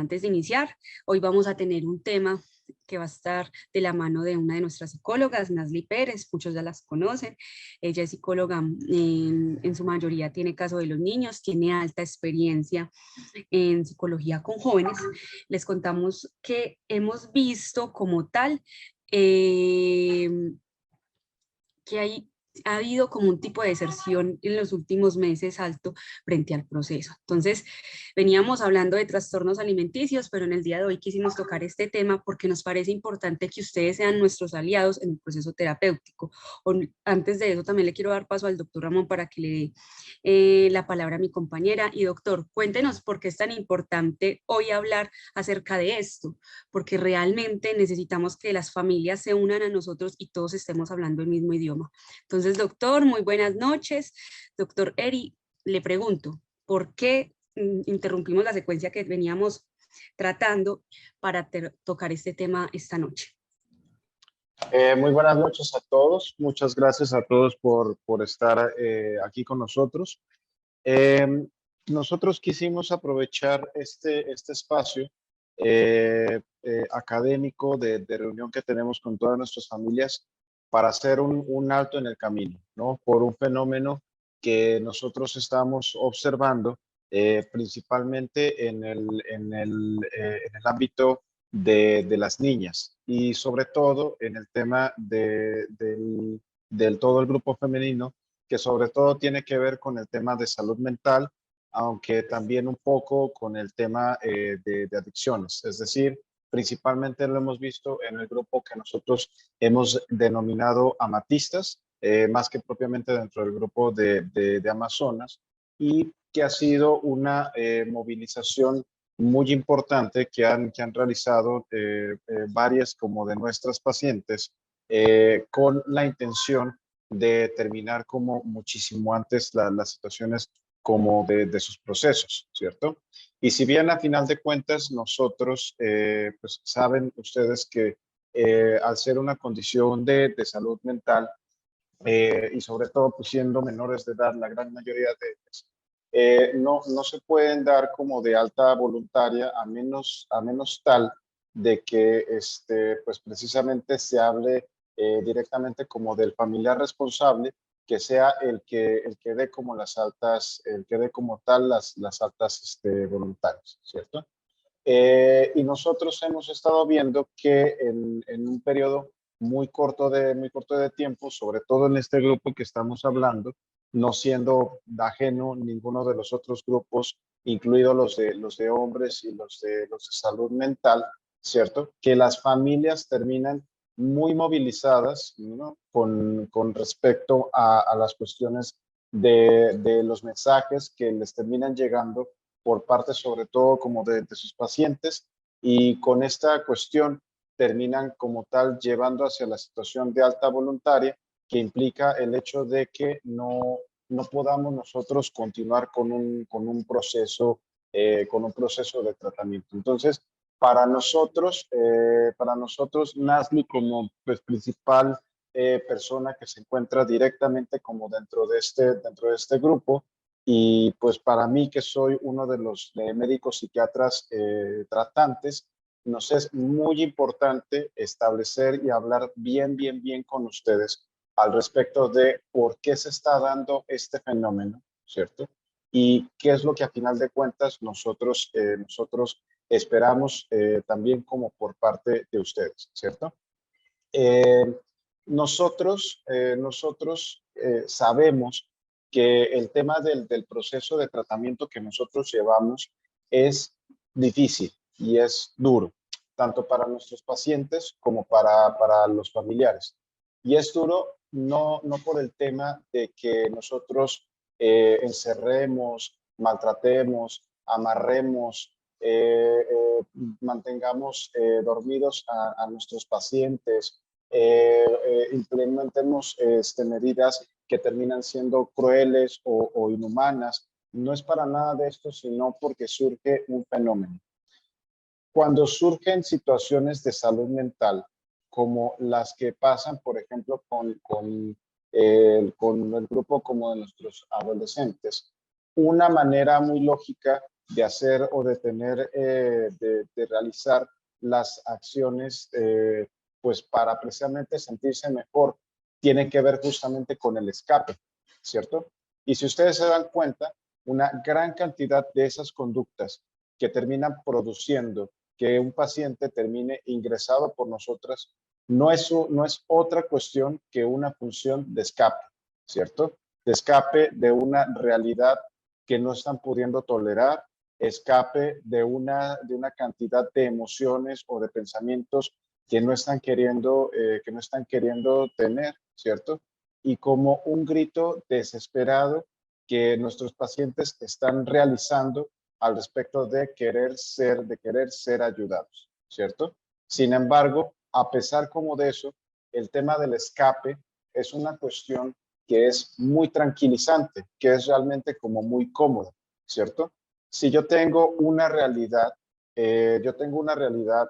antes de iniciar, hoy vamos a tener un tema que va a estar de la mano de una de nuestras psicólogas, Nasli Pérez, muchos ya las conocen. Ella es psicóloga, en su mayoría tiene caso de los niños, tiene alta experiencia en psicología con jóvenes. Les contamos que hemos visto como tal que ha habido como un tipo de deserción en los últimos meses alto frente al proceso. Entonces, veníamos hablando de trastornos alimenticios, pero en el día de hoy quisimos tocar este tema porque nos parece importante que ustedes sean nuestros aliados en el proceso terapéutico. Antes de eso, también le quiero dar paso al doctor Ramón para que le dé la palabra a mi compañera. Y doctor, cuéntenos por qué es tan importante hoy hablar acerca de esto, porque realmente necesitamos que las familias se unan a nosotros y todos estemos hablando el mismo idioma. Entonces, doctor, muy buenas noches. Doctor Eri, le pregunto, ¿por qué interrumpimos la secuencia que veníamos tratando para tocar este tema esta noche? Muy buenas noches a todos. Muchas gracias a todos por estar aquí con nosotros. Nosotros quisimos aprovechar este espacio académico de reunión que tenemos con todas nuestras familias para hacer un alto en el camino, ¿no? Por un fenómeno que nosotros estamos observando principalmente en el ámbito de las niñas y sobre todo en el tema del todo el grupo femenino, que sobre todo tiene que ver con el tema de salud mental, aunque también un poco con el tema de adicciones. Es decir, principalmente lo hemos visto en el grupo que nosotros hemos denominado amatistas, más que propiamente dentro del grupo de Amazonas, y que ha sido una movilización muy importante que han realizado varias como de nuestras pacientes con la intención de terminar como muchísimo antes las situaciones como de sus procesos, ¿cierto? Y si bien a final de cuentas nosotros, pues saben ustedes que al ser una condición de salud mental y sobre todo pues siendo menores de edad, la gran mayoría de ellas, no se pueden dar como de alta voluntaria a menos tal de que pues precisamente se hable directamente como del familiar responsable, que sea el que dé como las altas, el que dé como tal las altas voluntarias, ¿cierto? Y nosotros hemos estado viendo que en un periodo muy corto de tiempo, sobre todo en este grupo que estamos hablando, no siendo ajeno ninguno de los otros grupos, incluidos los de hombres y los de salud mental, ¿cierto? Que las familias terminan muy movilizadas, ¿no? Con respecto a las cuestiones de los mensajes que les terminan llegando por parte sobre todo como de sus pacientes, y con esta cuestión terminan como tal llevando hacia la situación de alta voluntaria, que implica el hecho de que no podamos nosotros continuar con un proceso de tratamiento. Entonces, para nosotros Nasli como pues, principal persona que se encuentra directamente como dentro de este grupo, y pues para mí, que soy uno de los médicos psiquiatras tratantes, nos es muy importante establecer y hablar bien con ustedes al respecto de por qué se está dando este fenómeno, ¿cierto? Y qué es lo que a final de cuentas nosotros esperamos también como por parte de ustedes, ¿cierto? Nosotros sabemos que el tema del proceso de tratamiento que nosotros llevamos es difícil y es duro, tanto para nuestros pacientes como para los familiares. Y es duro no por el tema de que nosotros encerremos, maltratemos, amarremos, mantengamos dormidos a nuestros pacientes, implementemos medidas que terminan siendo crueles o inhumanas. No es para nada de esto, sino porque surge un fenómeno. Cuando surgen situaciones de salud mental, como las que pasan, por ejemplo, con el grupo como de nuestros adolescentes, una manera muy lógica de hacer o de tener, de realizar las acciones, pues para precisamente sentirse mejor, tienen que ver justamente con el escape, ¿cierto? Y si ustedes se dan cuenta, una gran cantidad de esas conductas que terminan produciendo que un paciente termine ingresado por nosotras, no es otra cuestión que una función de escape, ¿cierto? De escape de una realidad que no están pudiendo tolerar, escape de una cantidad de emociones o de pensamientos que no están queriendo tener, ¿cierto? Y como un grito desesperado que nuestros pacientes están realizando al respecto de querer ser ayudados, ¿cierto? Sin embargo, a pesar como de eso, el tema del escape es una cuestión que es muy tranquilizante, que es realmente como muy cómoda, ¿cierto? Si yo tengo una realidad,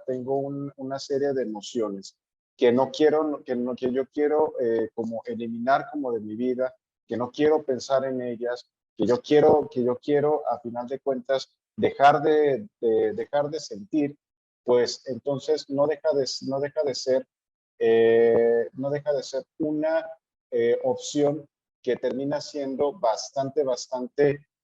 tengo una serie de emociones que no quiero, que yo quiero como eliminar como de mi vida, que no quiero pensar en ellas, que yo quiero a final de cuentas dejar de sentir, pues entonces no deja de ser una opción que termina siendo bastante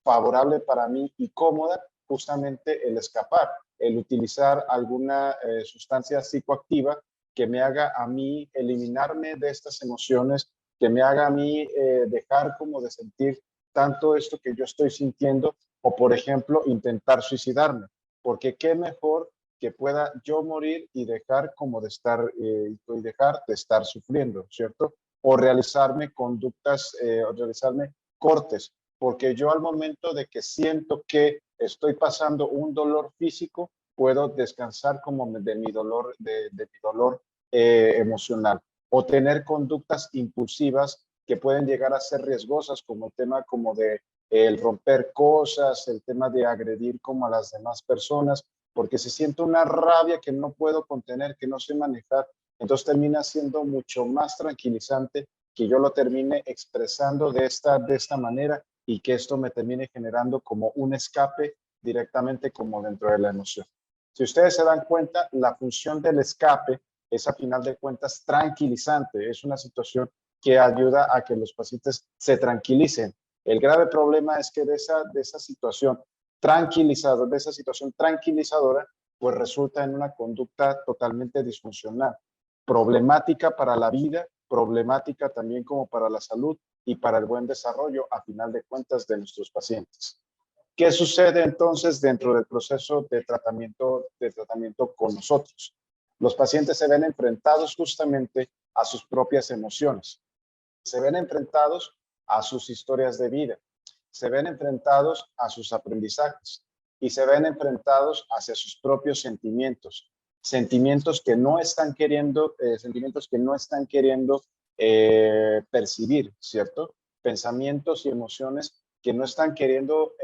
favorable para mí y cómoda, justamente el escapar, el utilizar alguna sustancia psicoactiva que me haga a mí eliminarme de estas emociones, que me haga a mí dejar como de sentir tanto esto que yo estoy sintiendo, o por ejemplo intentar suicidarme, porque qué mejor que pueda yo morir y dejar como de estar y dejar de estar sufriendo, ¿cierto? O realizarme conductas, o realizarme cortes, porque yo al momento de que siento que estoy pasando un dolor físico, puedo descansar como de mi dolor, de mi dolor emocional, o tener conductas impulsivas que pueden llegar a ser riesgosas, como el tema como de el romper cosas, el tema de agredir como a las demás personas, porque se siente una rabia que no puedo contener, que no sé manejar, entonces termina siendo mucho más tranquilizante que yo lo termine expresando de esta manera y que esto me termine generando como un escape directamente como dentro de la emoción. Si ustedes se dan cuenta, la función del escape es a final de cuentas tranquilizante, es una situación que ayuda a que los pacientes se tranquilicen. El grave problema es que de esa situación tranquilizadora, pues resulta en una conducta totalmente disfuncional, problemática para la vida, problemática también como para la salud y para el buen desarrollo, a final de cuentas, de nuestros pacientes. ¿Qué sucede entonces dentro del proceso de tratamiento con nosotros? Los pacientes se ven enfrentados justamente a sus propias emociones, se ven enfrentados a sus historias de vida, se ven enfrentados a sus aprendizajes y se ven enfrentados hacia sus propios sentimientos, sentimientos que no están queriendo percibir, ¿cierto? Pensamientos y emociones que no están queriendo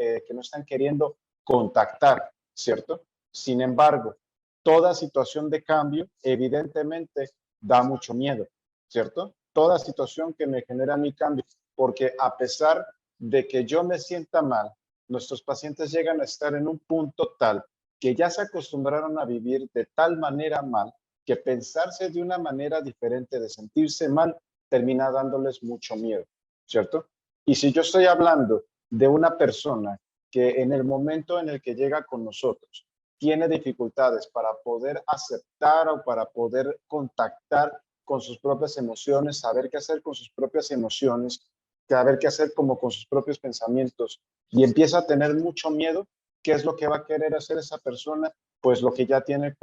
contactar, ¿cierto? Sin embargo, toda situación de cambio evidentemente da mucho miedo, ¿cierto? Toda situación que me genera mi cambio, porque a pesar de que yo me sienta mal, nuestros pacientes llegan a estar en un punto tal que ya se acostumbraron a vivir de tal manera mal que pensarse de una manera diferente, de sentirse mal, termina dándoles mucho miedo, ¿cierto? Y si yo estoy hablando de una persona que en el momento en el que llega con nosotros tiene dificultades para poder aceptar o para poder contactar con sus propias emociones, saber qué hacer con sus propias emociones, saber qué hacer como con sus propios pensamientos y empieza a tener mucho miedo, ¿qué es lo que va a querer hacer esa persona? Pues lo que ya tiene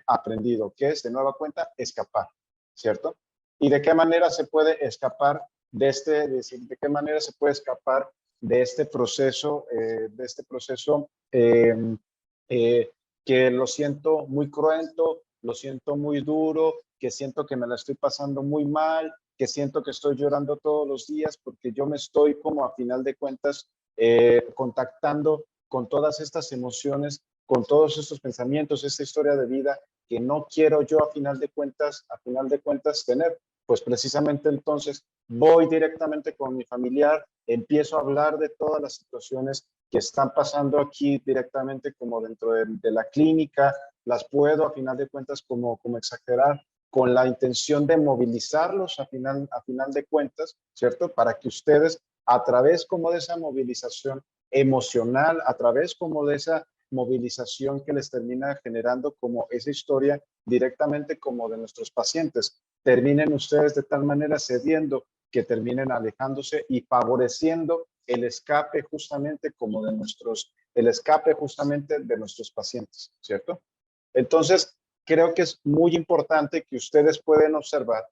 aprendido, que es de nueva cuenta escapar, ¿cierto? ¿Y de qué manera se puede escapar de qué manera se puede escapar de este proceso, eh, que lo siento muy cruento, lo siento muy duro, que siento que me la estoy pasando muy mal, que siento que estoy llorando todos los días porque yo me estoy como a final de cuentas contactando con todas estas emociones, con todos estos pensamientos, esta historia de vida que no quiero yo a final de cuentas tener? Pues precisamente entonces voy directamente con mi familiar, empiezo a hablar de todas las situaciones que están pasando aquí directamente como dentro de la clínica, las puedo a final de cuentas como exagerar con la intención de movilizarlos a final de cuentas, ¿cierto? Para que ustedes a través como de esa movilización emocional, a través como de esa movilización que les termina generando como esa historia directamente como de nuestros pacientes, terminen ustedes de tal manera cediendo que terminen alejándose y favoreciendo el escape justamente como de el escape justamente de nuestros pacientes, ¿cierto? Entonces, creo que es muy importante que ustedes pueden observar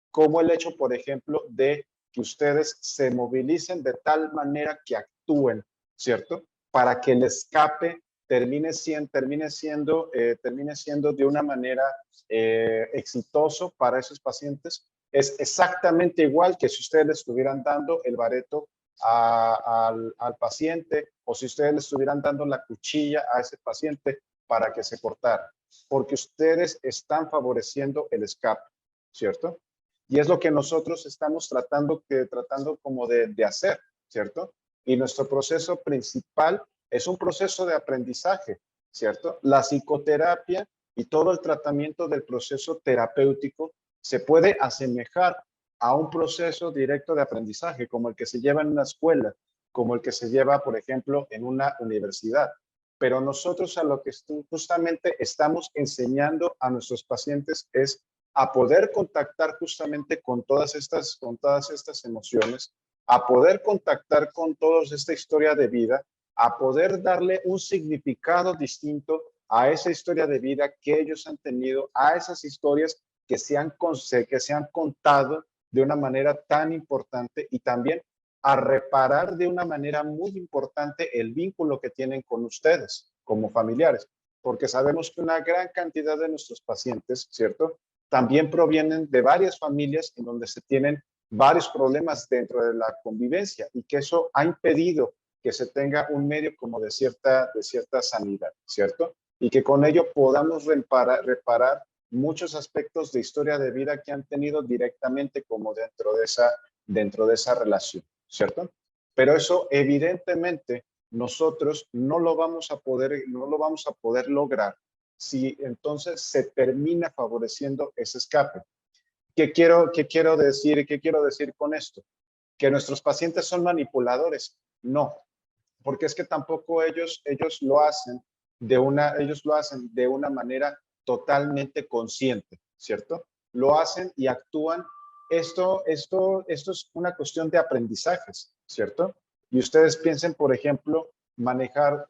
cómo el hecho, por ejemplo, de que ustedes se movilicen de tal manera que actúen, ¿cierto? Para que el escape termine siendo de una manera exitoso para esos pacientes. Es exactamente igual que si ustedes le estuvieran dando el bareto al paciente o si ustedes le estuvieran dando la cuchilla a ese paciente para que se cortara, porque ustedes están favoreciendo el escape, ¿cierto? Y es lo que nosotros estamos tratando como de hacer, ¿cierto? Y nuestro proceso principal es un proceso de aprendizaje, ¿cierto? La psicoterapia y todo el tratamiento del proceso terapéutico se puede asemejar a un proceso directo de aprendizaje, como el que se lleva en una escuela, como el que se lleva, por ejemplo, en una universidad. Pero nosotros a lo que justamente estamos enseñando a nuestros pacientes es a poder contactar justamente con todas estas emociones, a poder contactar con toda esta historia de vida, a poder darle un significado distinto a esa historia de vida que ellos han tenido, a esas historias que se han contado de una manera tan importante y también a reparar de una manera muy importante el vínculo que tienen con ustedes como familiares, porque sabemos que una gran cantidad de nuestros pacientes, ¿cierto? También provienen de varias familias en donde se tienen varios problemas dentro de la convivencia y que eso ha impedido que se tenga un medio como de cierta sanidad, ¿cierto? Y que con ello podamos reparar muchos aspectos de historia de vida que han tenido directamente como dentro de esa relación, ¿cierto? Pero eso evidentemente nosotros no lo vamos a poder lograr si entonces se termina favoreciendo ese escape. ¿Qué quiero decir con esto? Que nuestros pacientes son manipuladores. No, porque es que tampoco ellos lo hacen de una manera totalmente consciente, ¿cierto? Lo hacen y actúan. Esto es una cuestión de aprendizajes, ¿cierto? Y ustedes piensen, por ejemplo, manejar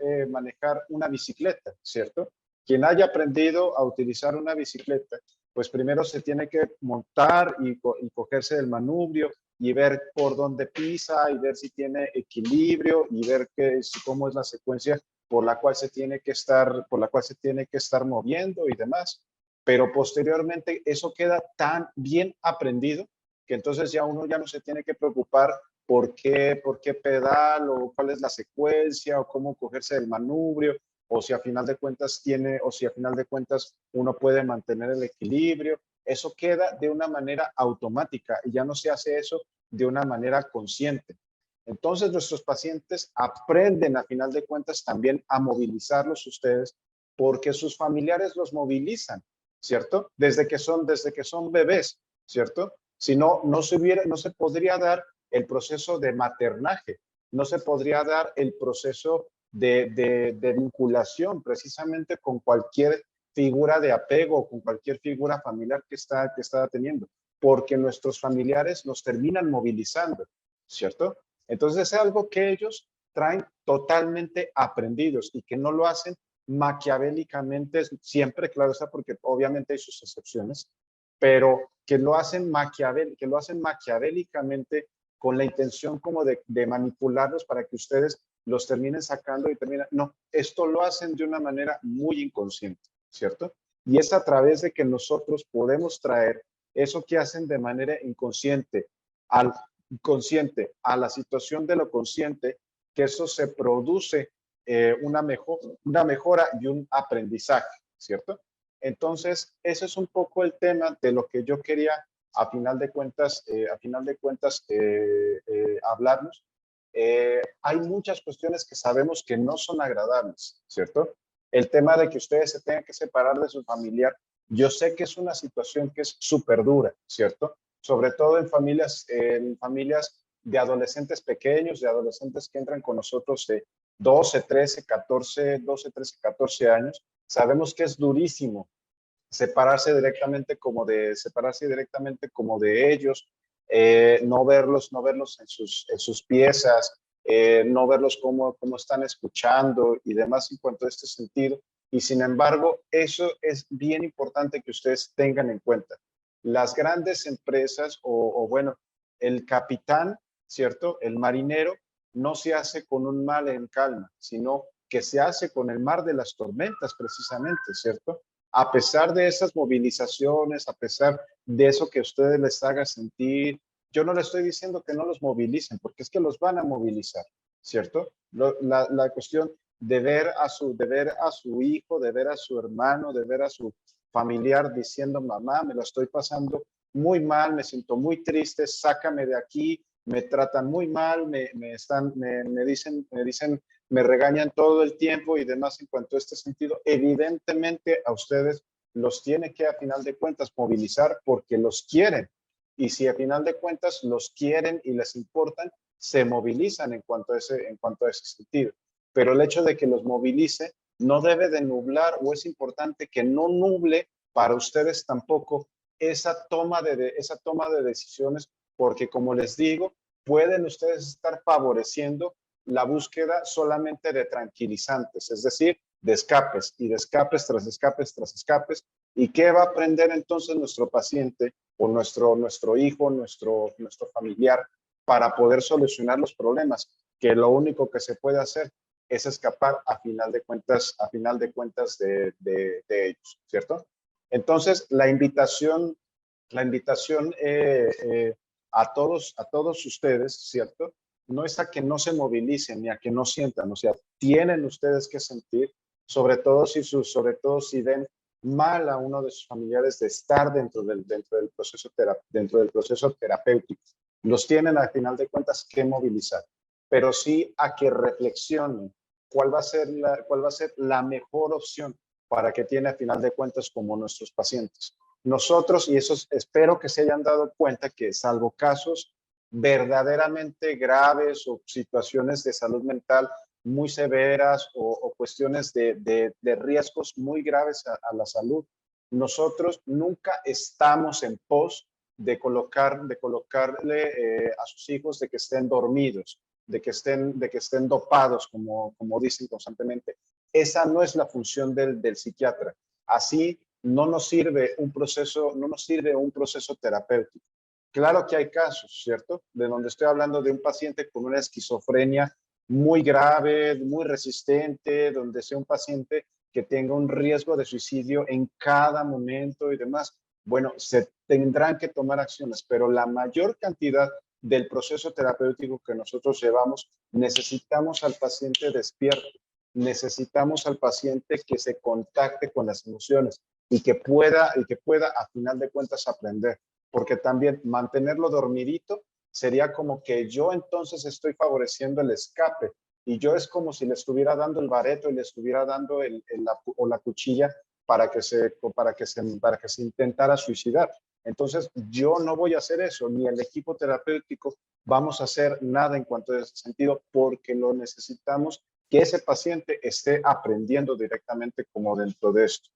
una bicicleta, ¿cierto? Quien haya aprendido a utilizar una bicicleta, pues primero se tiene que montar y cogerse del manubrio y ver por dónde pisa y ver si tiene equilibrio y ver cómo es la secuencia por la cual se tiene que estar moviendo y demás. Pero posteriormente eso queda tan bien aprendido que entonces ya uno ya no se tiene que preocupar por qué pedal o cuál es la secuencia o cómo cogerse del manubrio o si a final de cuentas uno puede mantener el equilibrio. Eso queda de una manera automática y ya no se hace eso de una manera consciente. Entonces nuestros pacientes aprenden a final de cuentas también a movilizarlos ustedes porque sus familiares los movilizan, ¿cierto? Desde que son bebés, ¿cierto? Si no, no se podría dar el proceso de maternaje, no se podría dar el proceso de vinculación precisamente con cualquier figura de apego, con cualquier figura familiar que está teniendo, porque nuestros familiares nos terminan movilizando, ¿cierto? Entonces es algo que ellos traen totalmente aprendidos y que no lo hacen maquiavélicamente siempre, claro está, porque obviamente hay sus excepciones, pero que lo hacen maquiavélicamente con la intención como de manipularlos para que ustedes los terminen sacando y terminan. No, esto lo hacen de una manera muy inconsciente, ¿cierto? Y es a través de que nosotros podemos traer eso que hacen de manera inconsciente al consciente, a la situación de lo consciente, que eso se produce una mejora y un aprendizaje, ¿cierto? Entonces, ese es un poco el tema de lo que yo quería a final de cuentas hablarnos. hay muchas cuestiones que sabemos que no son agradables, ¿cierto? El tema de que ustedes se tengan que separar de su familiar, yo sé que es una situación que es súper dura, ¿cierto? Sobre todo en familias de adolescentes pequeños, de adolescentes que entran con nosotros de 12, 14 años. Sabemos que es durísimo separarse directamente como de ellos, no verlos en sus piezas, no verlos cómo están escuchando y demás en cuanto a este sentido. Y sin embargo, eso es bien importante que ustedes tengan en cuenta. Las grandes empresas o bueno, el capitán, ¿cierto? El marinero no se hace con un mar en calma, sino que se hace con el mar de las tormentas precisamente, ¿cierto? A pesar de esas movilizaciones, a pesar de eso que ustedes les haga sentir, yo no les estoy diciendo que no los movilicen, porque es que los van a movilizar, ¿cierto? La cuestión de ver a su hijo, de ver a su hermano, de ver a su familiar diciendo, mamá, me lo estoy pasando muy mal, me siento muy triste, sácame de aquí, me tratan muy mal, me regañan todo el tiempo y demás en cuanto a este sentido. Evidentemente a ustedes los tiene que a final de cuentas movilizar porque los quieren. Y si a final de cuentas los quieren y les importan, se movilizan en cuanto a ese sentido. Pero el hecho de que los movilice no debe de nublar, o es importante que no nuble para ustedes tampoco esa toma de decisiones, porque como les digo, pueden ustedes estar favoreciendo la búsqueda solamente de tranquilizantes, es decir, de escapes y de escapes tras escapes tras escapes. ¿Y qué va a aprender entonces nuestro paciente o nuestro hijo, nuestro familiar para poder solucionar los problemas? Que lo único que se puede hacer es escapar a final de cuentas de ellos, ¿cierto? Entonces, la invitación a todos ustedes, ¿cierto? No es a que no se movilicen ni a que no sientan, o sea, tienen ustedes que sentir, sobre todo si ven mal a uno de sus familiares de estar dentro del proceso terapéutico. Los tienen al final de cuentas que movilizar, pero sí a que reflexionen cuál va a ser la mejor opción para que tiene a final de cuentas como nuestros pacientes. Nosotros, y eso espero que se hayan dado cuenta que salvo casos verdaderamente graves o situaciones de salud mental muy severas o cuestiones de riesgos muy graves a la salud, nosotros nunca estamos en pos de colocarle a sus hijos de que estén dormidos, de que estén dopados, como dicen constantemente. Esa no es la función del psiquiatra. Así no nos sirve un proceso terapéutico. Claro que hay casos, ¿cierto? De donde estoy hablando de un paciente con una esquizofrenia muy grave, muy resistente, donde sea un paciente que tenga un riesgo de suicidio en cada momento y demás. Bueno, se tendrán que tomar acciones, pero la mayor cantidad del proceso terapéutico que nosotros llevamos, necesitamos al paciente despierto, necesitamos al paciente que se contacte con las emociones y que pueda a final de cuentas aprender, porque también mantenerlo dormidito sería como que yo entonces estoy favoreciendo el escape y yo es como si le estuviera dando el bareto y le estuviera dando la cuchilla para que se intentara suicidar. Entonces, yo no voy a hacer eso, ni el equipo terapéutico vamos a hacer nada en cuanto a ese sentido, porque lo necesitamos que ese paciente esté aprendiendo directamente como dentro de esto.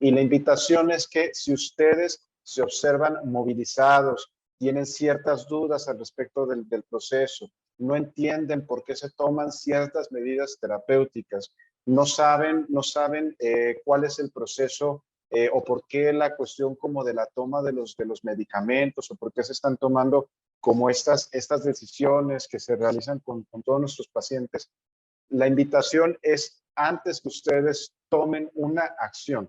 Y la invitación es que si ustedes se observan movilizados, tienen ciertas dudas al respecto del proceso, no entienden por qué se toman ciertas medidas terapéuticas, no saben cuál es el proceso o por qué la cuestión como de la toma de los medicamentos o por qué se están tomando como estas decisiones que se realizan con todos nuestros pacientes. La invitación es antes que ustedes tomen una acción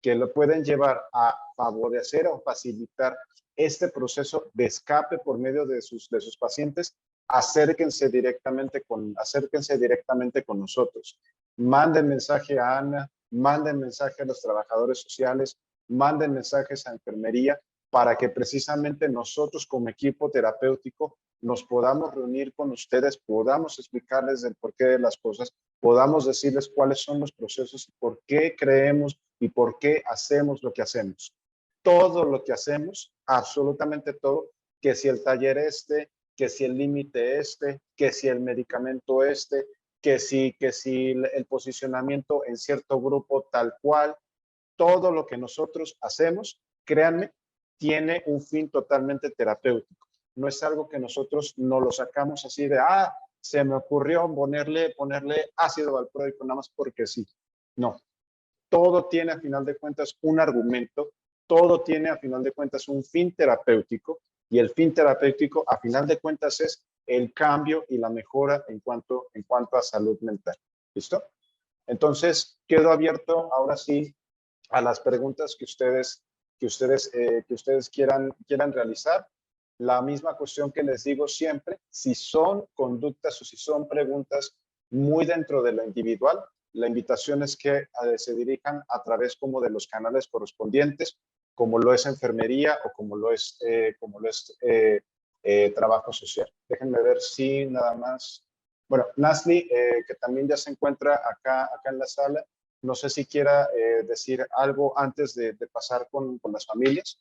que lo pueden llevar a favorecer o facilitar este proceso de escape por medio de sus pacientes, acérquense directamente con nosotros. Manden mensaje a Ana, manden mensaje a los trabajadores sociales, manden mensajes a enfermería para que precisamente nosotros como equipo terapéutico nos podamos reunir con ustedes, podamos explicarles el porqué de las cosas, podamos decirles cuáles son los procesos y por qué creemos y por qué hacemos lo que hacemos. Todo lo que hacemos, absolutamente todo, que si el taller que si el límite que si el medicamento que si el posicionamiento en cierto grupo tal cual, todo lo que nosotros hacemos, créanme, tiene un fin totalmente terapéutico. No es algo que nosotros no lo sacamos así de, se me ocurrió ponerle ácido valproico nada más porque sí. No, todo tiene a final de cuentas un argumento, todo tiene a final de cuentas un fin terapéutico y el fin terapéutico a final de cuentas es el cambio y la mejora en cuanto a salud mental. ¿Listo? Entonces, quedo abierto ahora sí a las preguntas que ustedes quieran realizar. La misma cuestión que les digo siempre, si son conductas o si son preguntas muy dentro de lo individual, la invitación es que se dirijan a través como de los canales correspondientes, como lo es enfermería o como lo es trabajo social. Déjenme ver si nada más. Bueno, Nasli, que también ya se encuentra acá en la sala, no sé si quiera decir algo antes de pasar con las familias.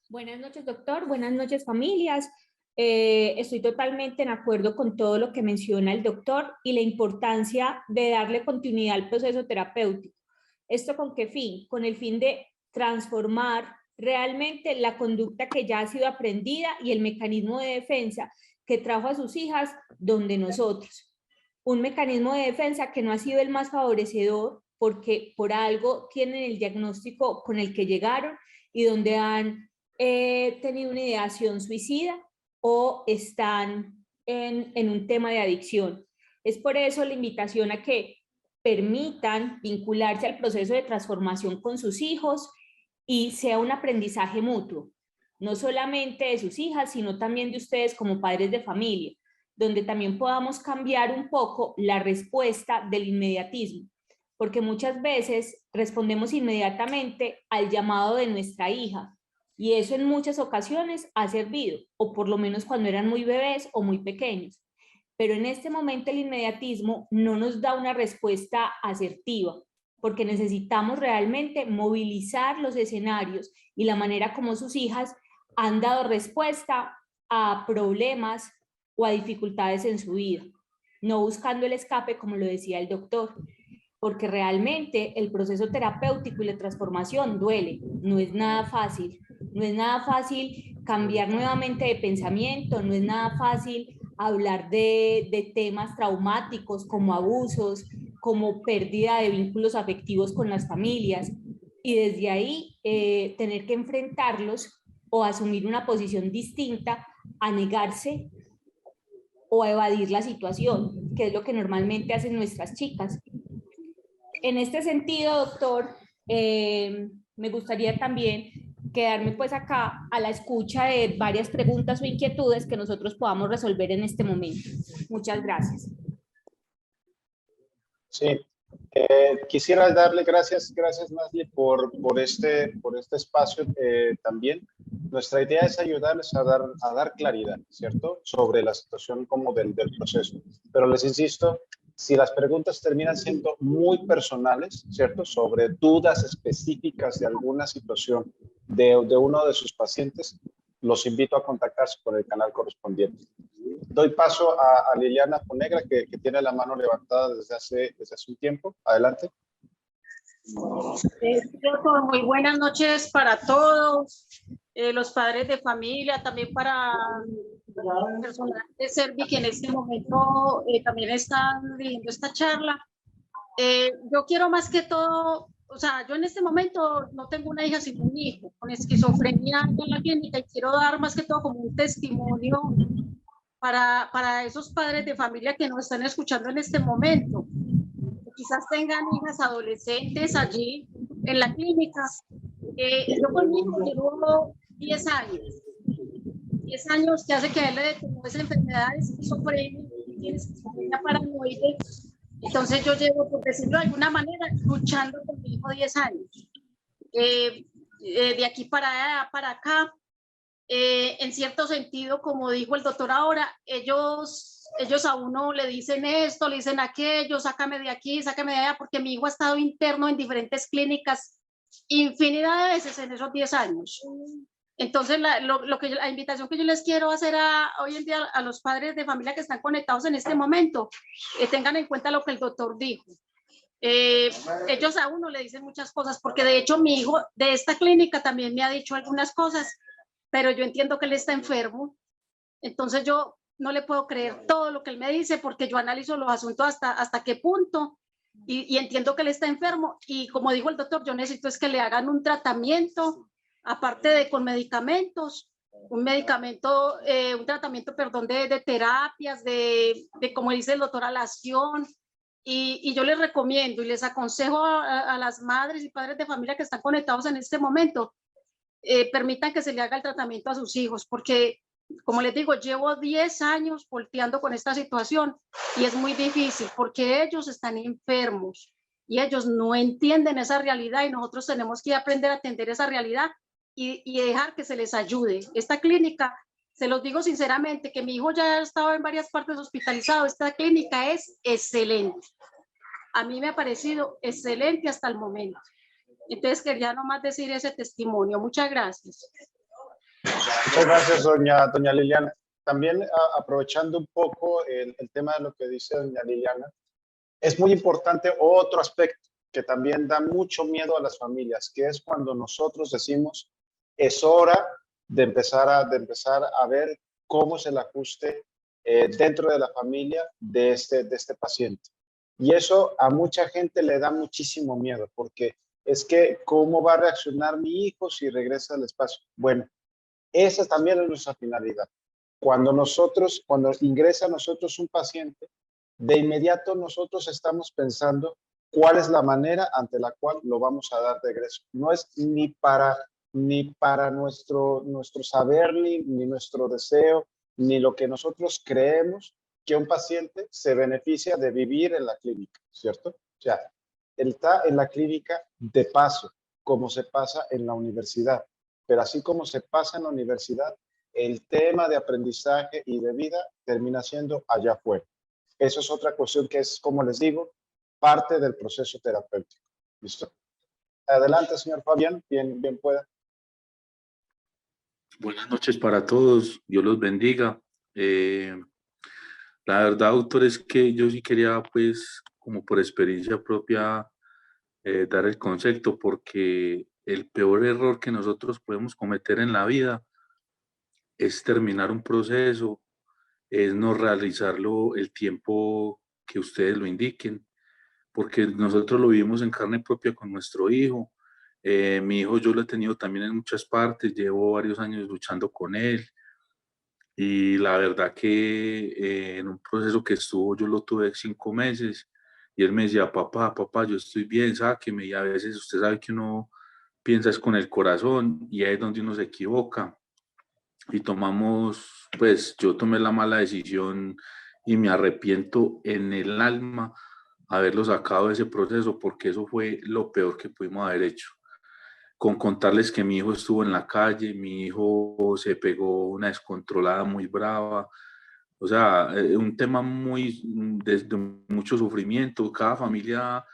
Buenas noches, doctor. Buenas noches, familias. Estoy totalmente en acuerdo con todo lo que menciona el doctor y la importancia de darle continuidad al proceso terapéutico. ¿Esto con qué fin? Con el fin de transformar realmente la conducta que ya ha sido aprendida y el mecanismo de defensa que trajo a sus hijas donde nosotros. Un mecanismo de defensa que no ha sido el más favorecedor porque por algo tienen el diagnóstico con el que llegaron y donde han tenido una ideación suicida o están en un tema de adicción. Es por eso la invitación a que permitan vincularse al proceso de transformación con sus hijos y sea un aprendizaje mutuo, no solamente de sus hijas, sino también de ustedes como padres de familia, donde también podamos cambiar un poco la respuesta del inmediatismo, porque muchas veces respondemos inmediatamente al llamado de nuestra hija, y eso en muchas ocasiones ha servido, o por lo menos cuando eran muy bebés o muy pequeños. Pero en este momento el inmediatismo no nos da una respuesta asertiva, porque necesitamos realmente movilizar los escenarios y la manera como sus hijas han dado respuesta a problemas o a dificultades en su vida, no buscando el escape, como lo decía el doctor, porque realmente el proceso terapéutico y la transformación duele, no es nada fácil, no es nada fácil cambiar nuevamente de pensamiento, no es nada fácil hablar de temas traumáticos como abusos, como pérdida de vínculos afectivos con las familias, y desde ahí tener que enfrentarlos o asumir una posición distinta a negarse o a evadir la situación, que es lo que normalmente hacen nuestras chicas. En este sentido, doctor, me gustaría también quedarme pues acá a la escucha de varias preguntas o inquietudes que nosotros podamos resolver en este momento. Muchas gracias. Sí, quisiera darle gracias Nasli, por este espacio también. Nuestra idea es ayudarles a dar claridad, ¿cierto? Sobre la situación como del proceso. Pero les insisto, si las preguntas terminan siendo muy personales, ¿cierto? Sobre dudas específicas de alguna situación de uno de sus pacientes, los invito a contactarse por el canal correspondiente. Doy paso a Liliana Fonegra, que tiene la mano levantada desde hace un tiempo. Adelante. Muy buenas noches para todos, los padres de familia, también para el personal de Servi que en este momento también están dirigiendo esta charla. Yo quiero más que todo, o sea, yo en este momento no tengo una hija sino un hijo con esquizofrenia en la clínica y quiero dar más que todo como un testimonio para esos padres de familia que nos están escuchando en este momento. Quizás tengan hijas adolescentes allí en la clínica. Yo conmigo llevo 10 años. 10 años que hace que a él le detuvo esa enfermedad de esquizofrenia, tiene esquizofrenia paranoide. Entonces yo llevo, por decirlo de alguna manera, luchando con mi hijo 10 años. de aquí para acá, en cierto sentido, como dijo el doctor ahora, ellos a uno le dicen esto, le dicen aquello, sácame de aquí, sácame de allá, porque mi hijo ha estado interno en diferentes clínicas infinidad de veces en esos 10 años. Entonces, la invitación que yo les quiero hacer hoy en día a los padres de familia que están conectados en este momento, tengan en cuenta lo que el doctor dijo. Ellos a uno le dicen muchas cosas, porque de hecho mi hijo de esta clínica también me ha dicho algunas cosas, pero yo entiendo que él está enfermo, entonces yo no le puedo creer todo lo que él me dice, porque yo analizo los asuntos hasta qué punto, y entiendo que él está enfermo, y como dijo el doctor, yo necesito es que le hagan un tratamiento, aparte de con medicamentos, un tratamiento, perdón, de terapias, de como dice el doctor, alación, y yo les recomiendo y les aconsejo a las madres y padres de familia que están conectados en este momento, permitan que se le haga el tratamiento a sus hijos, porque, como les digo, llevo 10 años volteando con esta situación y es muy difícil porque ellos están enfermos y ellos no entienden esa realidad, y nosotros tenemos que aprender a atender esa realidad y dejar que se les ayude. Esta clínica, se los digo sinceramente, que mi hijo ya ha estado en varias partes hospitalizado, esta clínica es excelente. A mí me ha parecido excelente hasta el momento. Entonces quería nomás decir ese testimonio. Muchas gracias. Muchas gracias, doña Liliana. También aprovechando un poco el tema de lo que dice doña Liliana, es muy importante otro aspecto que también da mucho miedo a las familias, que es cuando nosotros decimos, es hora de empezar a ver cómo es el ajuste dentro de la familia de este paciente. Y eso a mucha gente le da muchísimo miedo, porque es que, ¿cómo va a reaccionar mi hijo si regresa al espacio? Bueno, esa también es nuestra finalidad. Cuando ingresa a nosotros un paciente, de inmediato nosotros estamos pensando cuál es la manera ante la cual lo vamos a dar de egreso. No es ni para nuestro saber, ni nuestro deseo, ni lo que nosotros creemos que un paciente se beneficia de vivir en la clínica, ¿cierto? O sea, él está en la clínica de paso, como se pasa en la universidad. Pero así como se pasa en la universidad, el tema de aprendizaje y de vida termina siendo allá afuera. Eso es otra cuestión que es, como les digo, parte del proceso terapéutico. ¿Listo? Adelante, señor Fabián, bien pueda. Buenas noches para todos, Dios los bendiga. La verdad, doctor, es que yo sí quería, pues, como por experiencia propia, dar el concepto, porque el peor error que nosotros podemos cometer en la vida es terminar un proceso, es no realizarlo el tiempo que ustedes lo indiquen, porque nosotros lo vivimos en carne propia con nuestro hijo. Mi hijo yo lo he tenido también en muchas partes, llevo varios años luchando con él, y la verdad que en un proceso que estuvo, yo lo tuve 5 meses, y él me decía, papá, yo estoy bien, sáqueme, y a veces usted sabe que uno piensa es con el corazón, y ahí es donde uno se equivoca, y pues yo tomé la mala decisión y me arrepiento en el alma haberlo sacado de ese proceso, porque eso fue lo peor que pudimos haber hecho. Con contarles que mi hijo estuvo en la calle, mi hijo se pegó una descontrolada muy brava, o sea, un tema de mucho sufrimiento. Cada familia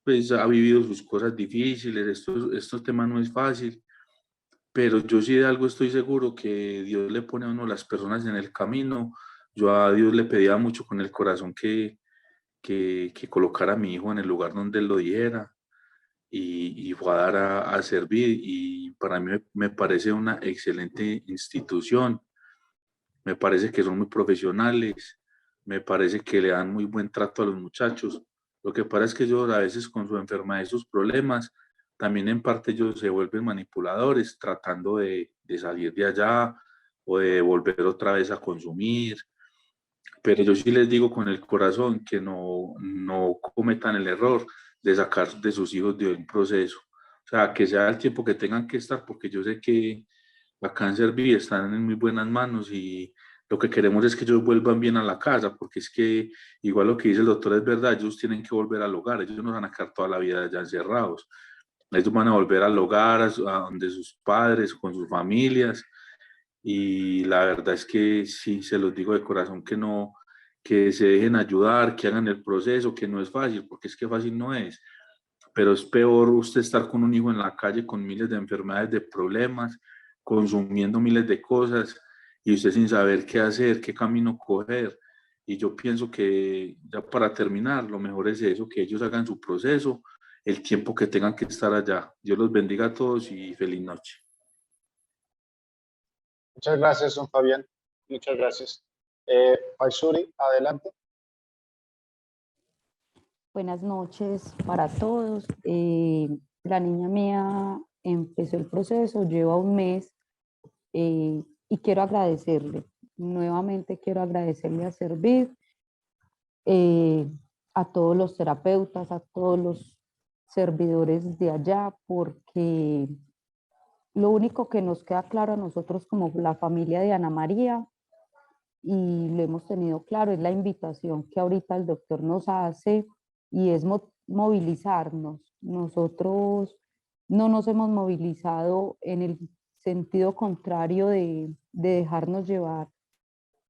pues ha vivido sus cosas difíciles, estos temas no es fácil, pero yo sí de algo estoy seguro, que Dios le pone a uno las personas en el camino. Yo a Dios le pedía mucho con el corazón que colocara a mi hijo en el lugar donde él lo dijera, y fue a dar a servir, y para mí me parece una excelente institución, me parece que son muy profesionales, me parece que le dan muy buen trato a los muchachos. Lo que pasa es que ellos a veces con su enfermedad y sus problemas, también en parte ellos se vuelven manipuladores tratando de salir de allá o de volver otra vez a consumir. Pero yo sí les digo con el corazón que no cometan el error de sacar de sus hijos de un proceso. O sea, que sea el tiempo que tengan que estar, porque yo sé que acá en Servir están en muy buenas manos, y lo que queremos es que ellos vuelvan bien a la casa, porque es que igual lo que dice el doctor es verdad, ellos tienen que volver al hogar, ellos no van a quedar toda la vida allá encerrados. Ellos van a volver al hogar, a donde sus padres, con sus familias, y la verdad es que sí, se los digo de corazón que no, que se dejen ayudar, que hagan el proceso, que no es fácil, porque es que fácil no es, pero es peor usted estar con un hijo en la calle con miles de enfermedades, de problemas, consumiendo miles de cosas y usted sin saber qué hacer, qué camino coger. Y yo pienso que ya para terminar, lo mejor es eso, que ellos hagan su proceso, el tiempo que tengan que estar allá. Dios los bendiga a todos y feliz noche. Muchas gracias, don Fabián. Muchas gracias. Paisuri, adelante. Buenas noches para todos. La niña mía empezó el proceso, lleva un mes y quiero agradecerle. Nuevamente quiero agradecerle a Servir, a todos los terapeutas, a todos los servidores de allá, porque lo único que nos queda claro a nosotros como la familia de Ana María, y lo hemos tenido claro, es la invitación que ahorita el doctor nos hace y es movilizarnos. Nosotros no nos hemos movilizado en el sentido contrario de dejarnos llevar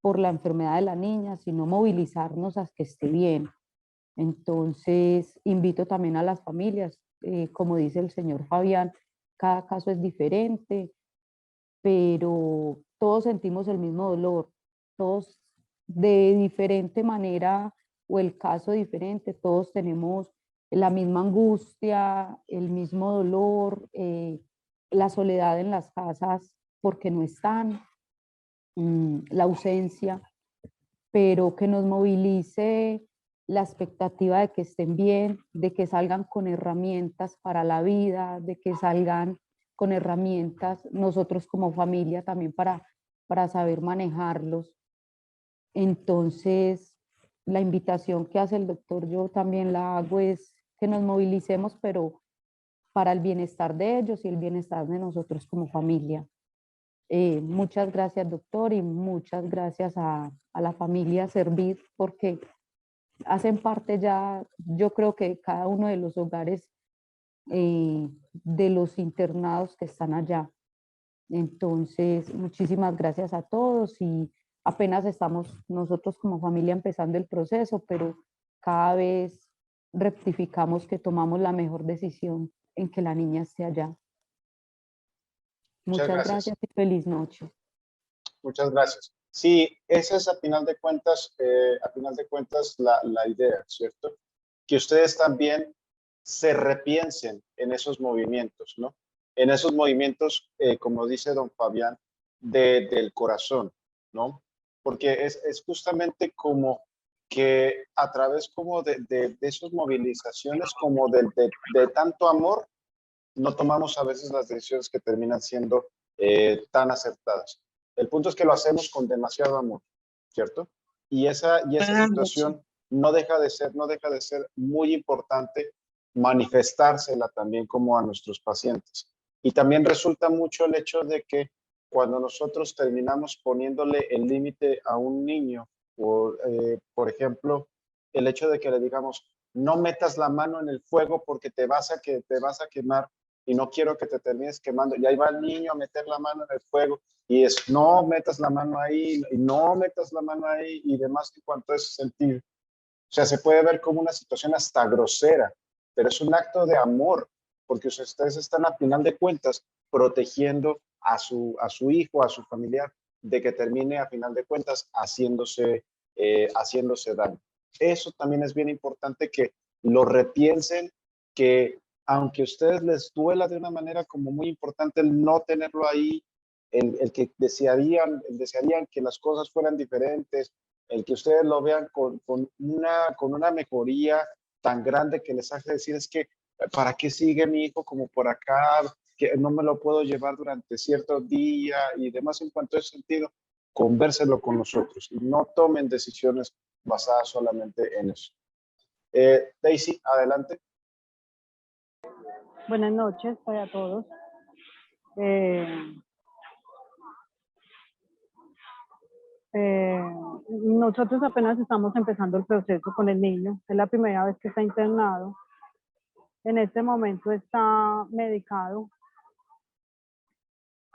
por la enfermedad de la niña, sino movilizarnos a que esté bien. Entonces, invito también a las familias, como dice el señor Fabián, cada caso es diferente, pero todos sentimos el mismo dolor, todos de diferente manera o el caso diferente, todos tenemos la misma angustia, el mismo dolor, la soledad en las casas porque no están, la ausencia, pero que nos movilice la expectativa de que estén bien, de que salgan con herramientas para la vida, de que salgan con herramientas nosotros como familia también para saber manejarlos. Entonces, la invitación que hace el doctor, yo también la hago, es que nos movilicemos, pero para el bienestar de ellos y el bienestar de nosotros como familia. Muchas gracias, doctor, y muchas gracias a la familia Servir, porque hacen parte ya, yo creo que cada uno de los hogares de los internados que están allá. Entonces, muchísimas gracias a todos y apenas estamos nosotros como familia empezando el proceso, pero cada vez rectificamos que tomamos la mejor decisión en que la niña esté allá. Muchas gracias y feliz noche. Muchas gracias. Sí, esa es a final de cuentas la idea, ¿cierto? Que ustedes también se repiensen en esos movimientos, ¿no? En esos movimientos, como dice don Fabián, del corazón, ¿no? Porque es justamente como que a través como de esas movilizaciones, como de tanto amor, no tomamos a veces las decisiones que terminan siendo tan acertadas. El punto es que lo hacemos con demasiado amor, ¿cierto? Y esa situación no deja de ser muy importante manifestársela también como a nuestros pacientes. Y también resulta mucho el hecho de que cuando nosotros terminamos poniéndole el límite a un niño, por ejemplo, el hecho de que le digamos, no metas la mano en el fuego porque te vas a quemar y no quiero que te termines quemando. Y ahí va el niño a meter la mano en el fuego y es, no metas la mano ahí, y no metas la mano ahí y demás en cuanto a ese sentido. O sea, se puede ver como una situación hasta grosera, pero es un acto de amor, porque ustedes están a final de cuentas protegiendo a su hijo, a su familiar, de que termine a final de cuentas haciéndose daño. Eso también es bien importante que lo repiensen, que aunque a ustedes les duela de una manera como muy importante el no tenerlo ahí, el que desearían que las cosas fueran diferentes, el que ustedes lo vean con una mejoría tan grande que les hace decir es que, ¿para qué sigue mi hijo como por acá? Que no me lo puedo llevar durante cierto día y demás en cuanto a ese sentido, convérselo con nosotros y no tomen decisiones basadas solamente en eso. Daisy, adelante. Buenas noches para todos. Nosotros apenas estamos empezando el proceso con el niño. Es la primera vez que está internado. En este momento está medicado.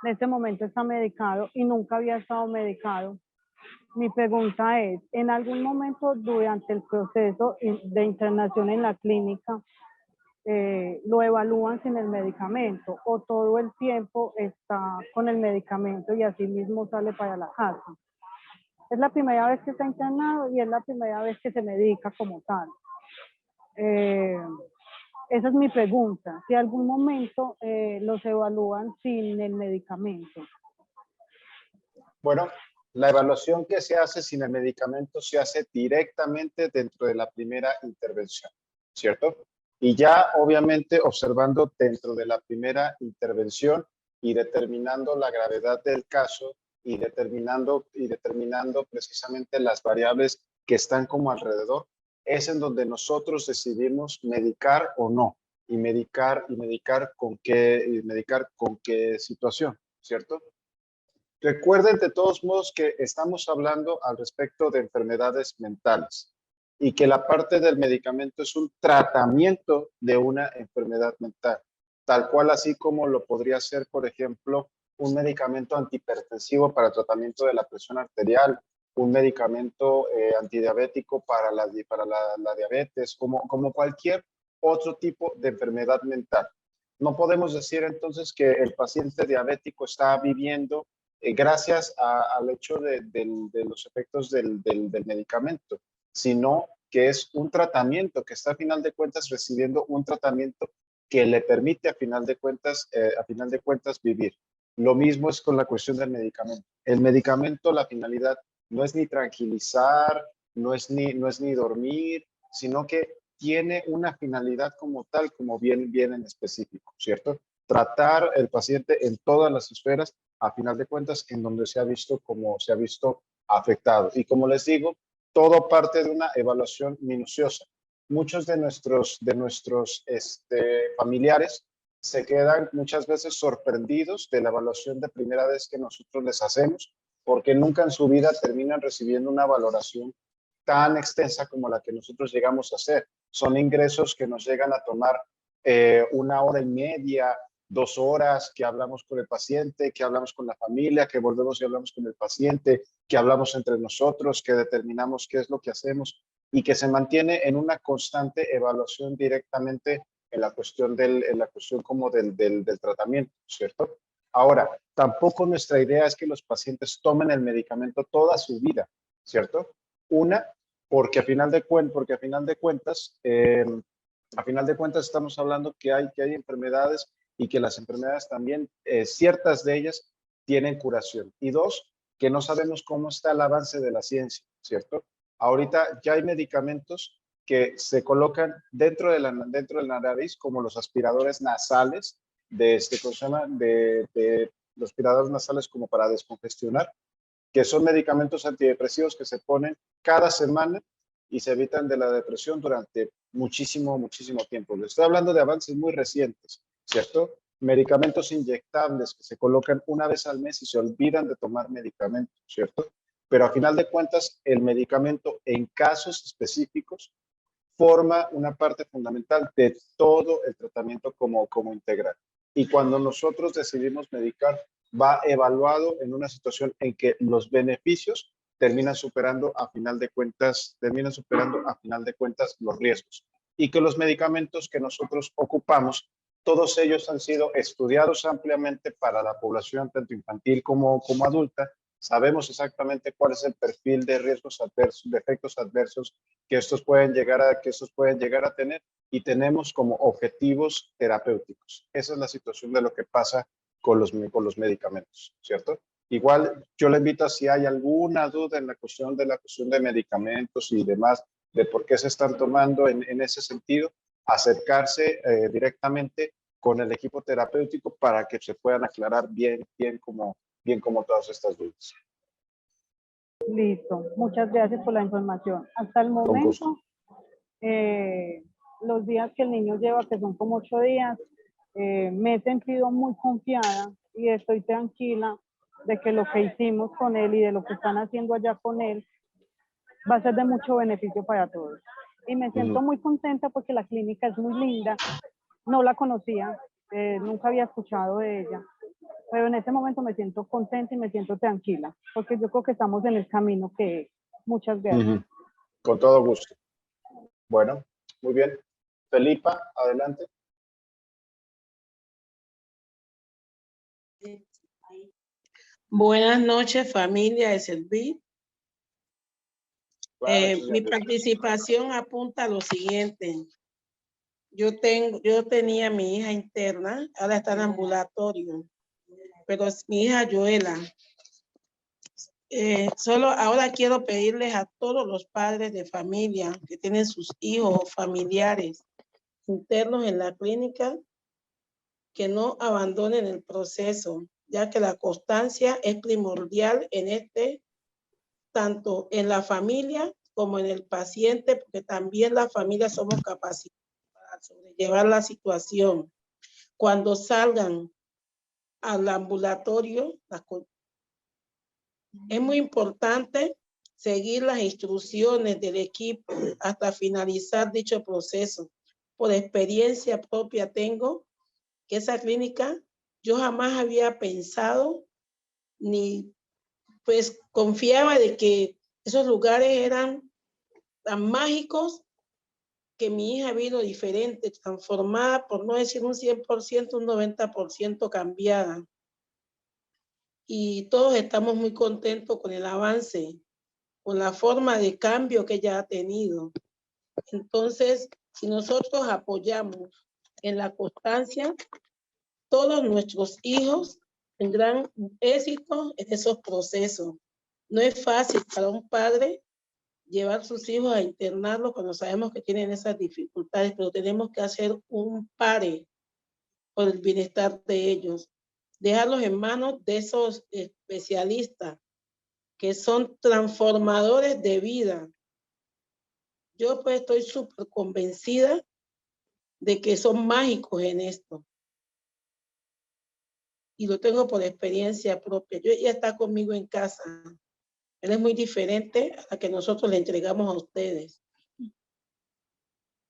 En este momento está medicado y nunca había estado medicado. Mi pregunta es, ¿en algún momento durante el proceso de internación en la clínica lo evalúan sin el medicamento o todo el tiempo está con el medicamento y así mismo sale para la casa? Es la primera vez que está internado y es la primera vez que se medica como tal. Esa es mi pregunta. Si algún momento los evalúan sin el medicamento. Bueno, la evaluación que se hace sin el medicamento se hace directamente dentro de la primera intervención, ¿cierto? Y ya obviamente observando dentro de la primera intervención y determinando la gravedad del caso y determinando precisamente las variables que están como alrededor, es en donde nosotros decidimos medicar o no y medicar con qué situación, ¿cierto? Recuerden de todos modos que estamos hablando al respecto de enfermedades mentales y que la parte del medicamento es un tratamiento de una enfermedad mental, tal cual así como lo podría ser, por ejemplo, un medicamento antihipertensivo para tratamiento de la presión arterial, un medicamento antidiabético para la diabetes, como cualquier otro tipo de enfermedad mental. No podemos decir entonces que el paciente diabético está viviendo gracias al hecho de los efectos del medicamento, sino que es un tratamiento que está a final de cuentas recibiendo un tratamiento que le permite a final de cuentas vivir. Lo mismo es con la cuestión del medicamento. El medicamento, la finalidad no es ni tranquilizar, no es ni dormir, sino que tiene una finalidad como tal, como bien en específico, ¿cierto? Tratar el paciente en todas las esferas, a final de cuentas, en donde se ha visto afectado. Y como les digo, todo parte de una evaluación minuciosa. Muchos de nuestros familiares se quedan muchas veces sorprendidos de la evaluación de primera vez que nosotros les hacemos, porque nunca en su vida terminan recibiendo una valoración tan extensa como la que nosotros llegamos a hacer. Son ingresos que nos llegan a tomar 1 hora y media, 2 horas, que hablamos con el paciente, que hablamos con la familia, que volvemos y hablamos con el paciente, que hablamos entre nosotros, que determinamos qué es lo que hacemos y que se mantiene en una constante evaluación directamente en la cuestión del tratamiento, ¿cierto? Ahora, tampoco nuestra idea es que los pacientes tomen el medicamento toda su vida, ¿cierto? Porque a final de cuentas estamos hablando que hay enfermedades y que las enfermedades también, ciertas de ellas tienen curación. Y 2, que no sabemos cómo está el avance de la ciencia, ¿cierto? Ahorita ya hay medicamentos que se colocan dentro de la nariz, como los aspiradores nasales, los aspiradores nasales como para descongestionar, que son medicamentos antidepresivos que se ponen cada semana y se evitan de la depresión durante muchísimo tiempo. Les estoy hablando de avances muy recientes, ¿cierto? Medicamentos inyectables que se colocan una vez al mes y se olvidan de tomar medicamentos, ¿cierto? Pero a final de cuentas, el medicamento en casos específicos forma una parte fundamental de todo el tratamiento como integral. Y cuando nosotros decidimos medicar, va evaluado en una situación en que los beneficios terminan superando a final de cuentas los riesgos. Y que los medicamentos que nosotros ocupamos, todos ellos han sido estudiados ampliamente para la población, tanto infantil como adulta. Sabemos exactamente cuál es el perfil de riesgos adversos, de efectos adversos que estos pueden llegar a tener, y tenemos como objetivos terapéuticos. Esa es la situación de lo que pasa con los medicamentos, ¿cierto? Igual yo le invito a, si hay alguna duda en la cuestión de medicamentos y demás, de por qué se están tomando en ese sentido, acercarse directamente con el equipo terapéutico para que se puedan aclarar bien como todas estas dudas. Listo, muchas gracias por la información. Hasta el Con gusto. momento, los días que el niño lleva, que son como 8 días, me he sentido muy confiada y estoy tranquila de que lo que hicimos con él y de lo que están haciendo allá con él va a ser de mucho beneficio para todos. Y me siento muy contenta porque la clínica es muy linda no la conocía, nunca había escuchado de ella, pero en este momento me siento contenta y me siento tranquila, porque yo creo que estamos en el camino que es. Muchas gracias. Con todo gusto. Bueno, muy bien. Felipa, adelante. Buenas noches, familia de Servir. Buenas noches, Mi participación apunta a lo siguiente. Yo tenía a mi hija interna, ahora está en ambulatorio, pero es mi hija Joela. Solo ahora quiero pedirles a todos los padres de familia que tienen sus hijos o familiares internos en la clínica que no abandonen el proceso, ya que la constancia es primordial en tanto en la familia como en el paciente, porque también la familia somos capacitados para sobrellevar la situación. Cuando salgan al ambulatorio, es muy importante seguir las instrucciones del equipo hasta finalizar dicho proceso. Por experiencia propia tengo que esa clínica yo jamás había pensado ni pues confiaba de que esos lugares eran tan mágicos, que mi hija vino diferente, transformada, por no decir un 100%, un 90% cambiada. Y todos estamos muy contentos con el avance, con la forma de cambio que ella ha tenido. Entonces, si nosotros apoyamos en la constancia, todos nuestros hijos tendrán éxito en esos procesos. No es fácil para un padre llevar sus hijos a internarlos cuando sabemos que tienen esas dificultades, pero tenemos que hacer un pare por el bienestar de ellos. Dejarlos en manos de esos especialistas que son transformadores de vida. Yo pues estoy súper convencida de que son mágicos en esto. Y lo tengo por experiencia propia. Ella está conmigo en casa. Él es muy diferente a la que nosotros le entregamos a ustedes.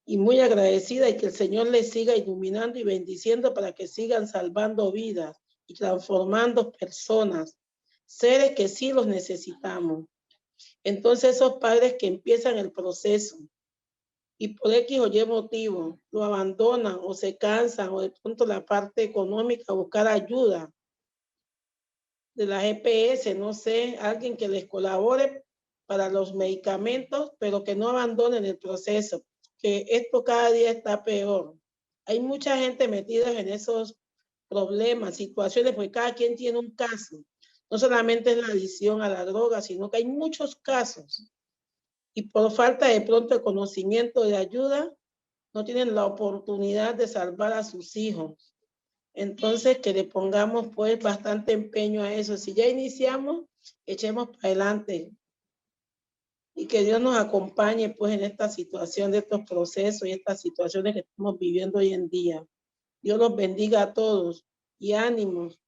Y muy agradecida y que el Señor les siga iluminando y bendiciendo para que sigan salvando vidas y transformando personas, seres que sí los necesitamos. Entonces esos padres que empiezan el proceso y por X o Y motivo lo abandonan o se cansan o de pronto la parte económica, buscar ayuda de la GPS, no sé, alguien que les colabore para los medicamentos, pero que no abandonen el proceso, que esto cada día está peor. Hay mucha gente metida en esos problemas, situaciones, porque cada quien tiene un caso. No solamente es la adicción a la droga, sino que hay muchos casos. Y por falta de pronto de conocimiento de ayuda, no tienen la oportunidad de salvar a sus hijos. Entonces, que le pongamos pues bastante empeño a eso. Si ya iniciamos, echemos para adelante. Y que Dios nos acompañe pues en esta situación de estos procesos y estas situaciones que estamos viviendo hoy en día. Dios los bendiga a todos y ánimos.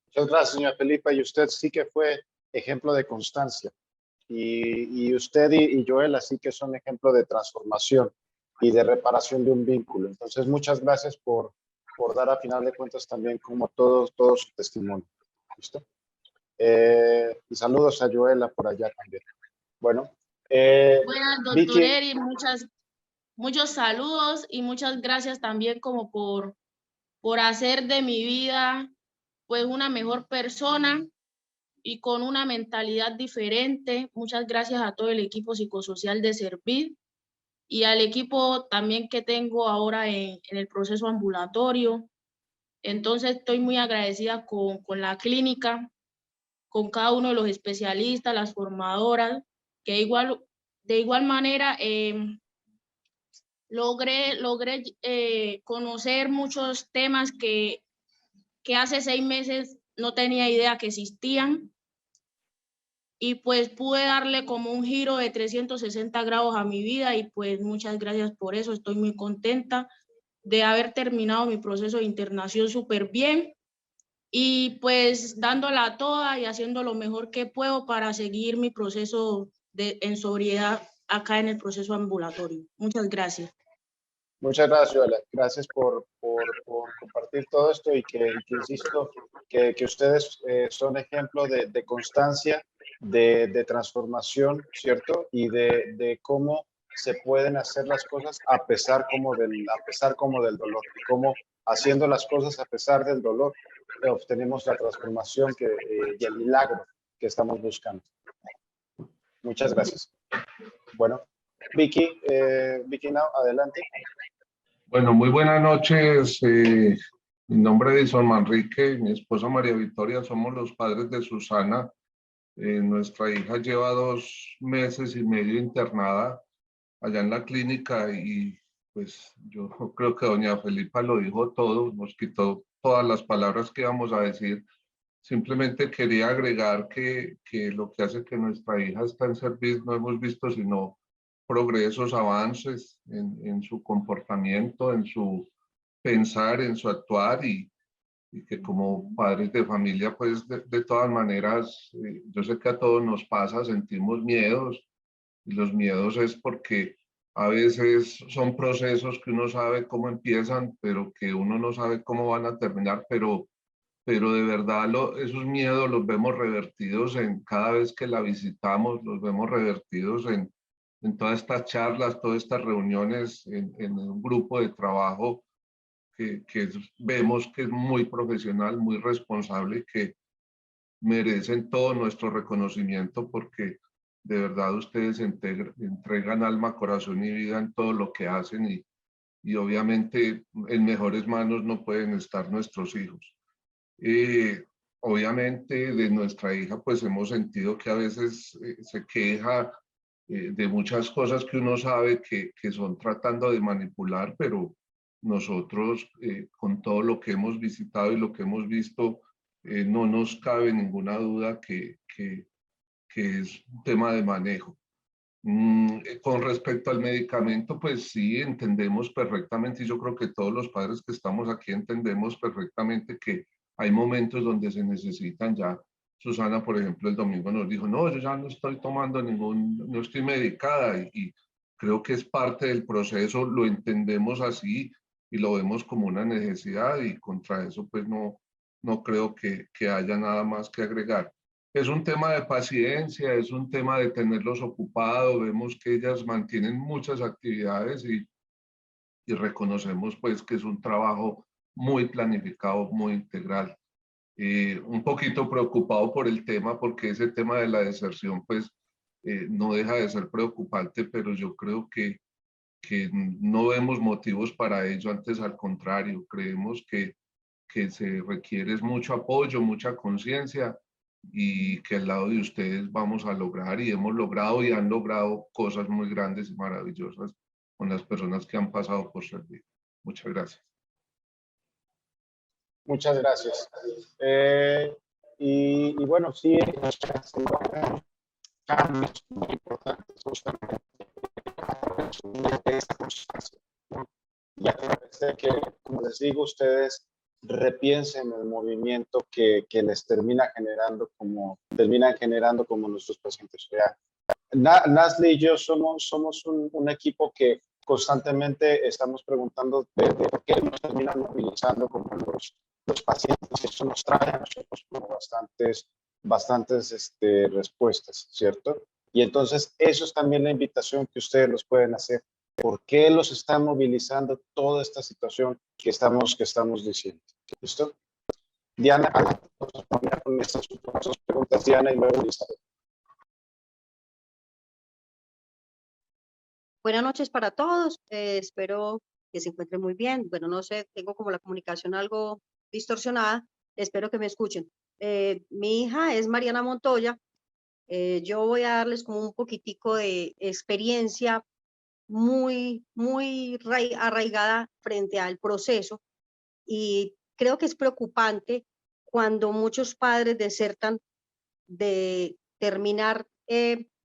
Muchas gracias, señora Felipa. Y usted sí que fue ejemplo de constancia. Y usted y Joela sí que son ejemplo de transformación y de reparación de un vínculo. Entonces, muchas gracias por dar a final de cuentas también como todo su testimonio. ¿Listo? Y saludos a Joela por allá también. Bueno. Buenas, doctor Vicky. Eri, muchos saludos y muchas gracias también como por hacer de mi vida pues una mejor persona y con una mentalidad diferente. Muchas gracias a todo el equipo psicosocial de Servir y al equipo también que tengo ahora en el proceso ambulatorio. Entonces estoy muy agradecida con la clínica, con cada uno de los especialistas, las formadoras, que de igual manera logré conocer muchos temas que hace 6 meses no tenía idea que existían. Y pues pude darle como un giro de 360 grados a mi vida y pues muchas gracias por eso. Estoy muy contenta de haber terminado mi proceso de internación súper bien y pues dándola toda y haciendo lo mejor que puedo para seguir mi proceso en sobriedad acá en el proceso ambulatorio. Muchas gracias. Muchas gracias, Joela. Gracias por compartir todo esto y que insisto, que ustedes son ejemplo de constancia, de transformación, ¿cierto? Y de cómo se pueden hacer las cosas a pesar como del dolor. Y cómo haciendo las cosas a pesar del dolor obtenemos la transformación y el milagro que estamos buscando. Muchas gracias. Bueno, Vicky, Now, adelante. Bueno, muy buenas noches. Mi nombre es Edison Manrique y mi esposa María Victoria. Somos los padres de Susana. Nuestra hija lleva 2 meses y medio internada allá en la clínica y pues yo creo que doña Felipa lo dijo todo, nos quitó todas las palabras que íbamos a decir. Simplemente quería agregar que lo que hace que nuestra hija está en servicio no hemos visto sino progresos, avances en su comportamiento, en su pensar, en su actuar y que como padres de familia, pues de todas maneras, yo sé que a todos nos pasa, sentimos miedos y los miedos es porque a veces son procesos que uno sabe cómo empiezan, pero que uno no sabe cómo van a terminar, pero de verdad esos miedos los vemos revertidos en cada vez que la visitamos, los vemos revertidos en todas estas charlas, todas estas reuniones, en un grupo de trabajo que vemos que es muy profesional, muy responsable y que merecen todo nuestro reconocimiento porque de verdad ustedes entregan alma, corazón y vida en todo lo que hacen y obviamente en mejores manos no pueden estar nuestros hijos. Obviamente de nuestra hija pues hemos sentido que a veces se queja de muchas cosas que uno sabe que son tratando de manipular, pero nosotros con todo lo que hemos visitado y lo que hemos visto, no nos cabe ninguna duda que es un tema de manejo. Con respecto al medicamento, pues sí, entendemos perfectamente, y yo creo que todos los padres que estamos aquí entendemos perfectamente que hay momentos donde se necesitan ya. Susana, por ejemplo, el domingo nos dijo, no, yo ya no estoy tomando no estoy medicada, y creo que es parte del proceso, lo entendemos así y lo vemos como una necesidad, y contra eso pues no creo que haya nada más que agregar. Es un tema de paciencia, es un tema de tenerlos ocupados, vemos que ellas mantienen muchas actividades y reconocemos pues que es un trabajo muy planificado, muy integral. Un poquito preocupado por el tema, porque ese tema de la deserción pues no deja de ser preocupante, pero yo creo que no vemos motivos para ello, antes al contrario, creemos que se requiere es mucho apoyo, mucha conciencia y que al lado de ustedes vamos a lograr y hemos logrado y han logrado cosas muy grandes y maravillosas con las personas que han pasado por servir. Muchas gracias. Muchas gracias. Y bueno, sí, cambios muy importantes justamente de esta constancia, ¿no? Y a través de que, como les digo, ustedes repiensen el movimiento que les terminan generando como nuestros pacientes. O sea, Nasli y yo somos un equipo que constantemente estamos preguntando de por qué nos terminan movilizando como los pacientes, y eso nos trae a nosotros como bastantes respuestas, ¿cierto? Y entonces eso es también la invitación que ustedes los pueden hacer. ¿Por qué los está movilizando toda esta situación que estamos diciendo? ¿Listo? Diana, con estas dos preguntas, Diana, y luego Elizabeth. Buenas noches para todos, espero que se encuentren muy bien. Bueno, no sé, tengo como la comunicación algo distorsionada, espero que me escuchen. Mi hija es Mariana Montoya, yo voy a darles como un poquitico de experiencia muy arraigada frente al proceso, y creo que es preocupante cuando muchos padres desertan de terminar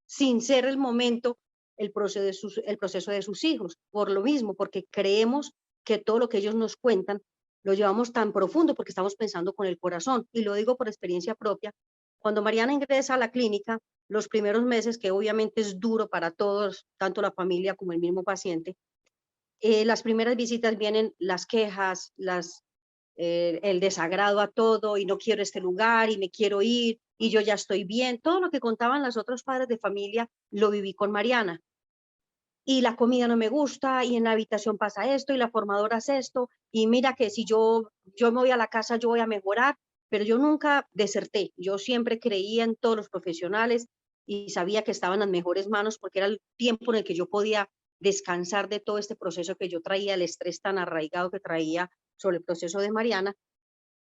sin ser el momento el proceso de sus hijos, por lo mismo, porque creemos que todo lo que ellos nos cuentan lo llevamos tan profundo porque estamos pensando con el corazón, y lo digo por experiencia propia. Cuando Mariana ingresa a la clínica, los primeros meses, que obviamente es duro para todos, tanto la familia como el mismo paciente, Las primeras visitas vienen las quejas, el desagrado a todo y no quiero este lugar y me quiero ir y yo ya estoy bien. Todo lo que contaban los otros padres de familia lo viví con Mariana. Y la comida no me gusta y en la habitación pasa esto y la formadora hace esto y mira que si yo me voy a la casa yo voy a mejorar, pero yo nunca deserté. Yo siempre creía en todos los profesionales y sabía que estaban en las mejores manos porque era el tiempo en el que yo podía descansar de todo este proceso que yo traía, el estrés tan arraigado que traía sobre el proceso de Mariana.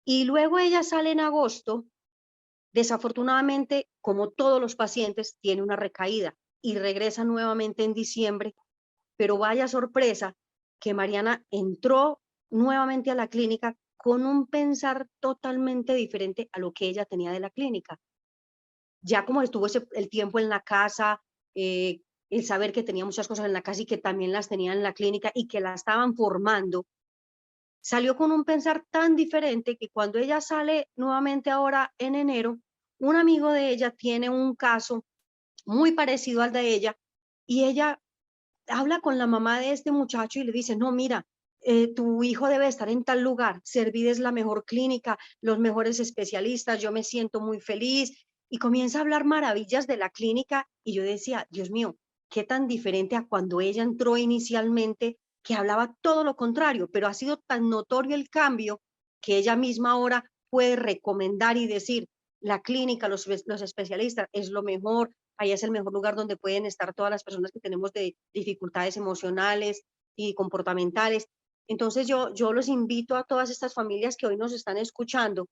Y luego ella sale en agosto, desafortunadamente, como todos los pacientes, tiene una recaída y regresa nuevamente en diciembre, pero vaya sorpresa que Mariana entró nuevamente a la clínica con un pensar totalmente diferente a lo que ella tenía de la clínica. Ya como estuvo el tiempo en la casa, el saber que tenía muchas cosas en la casa y que también las tenía en la clínica y que la estaban formando, salió con un pensar tan diferente que cuando ella sale nuevamente ahora en enero, un amigo de ella tiene un caso muy parecido al de ella y ella habla con la mamá de este muchacho y le dice, no, mira, tu hijo debe estar en tal lugar, Servide es la mejor clínica, los mejores especialistas, yo me siento muy feliz. Y comienza a hablar maravillas de la clínica y yo decía, Dios mío, qué tan diferente a cuando ella entró inicialmente, que hablaba todo lo contrario, pero ha sido tan notorio el cambio que ella misma ahora puede recomendar y decir, la clínica, los especialistas es lo mejor, ahí es el mejor lugar donde pueden estar todas las personas que tenemos de dificultades emocionales y comportamentales. Entonces yo los invito a todas estas familias que hoy nos están escuchando,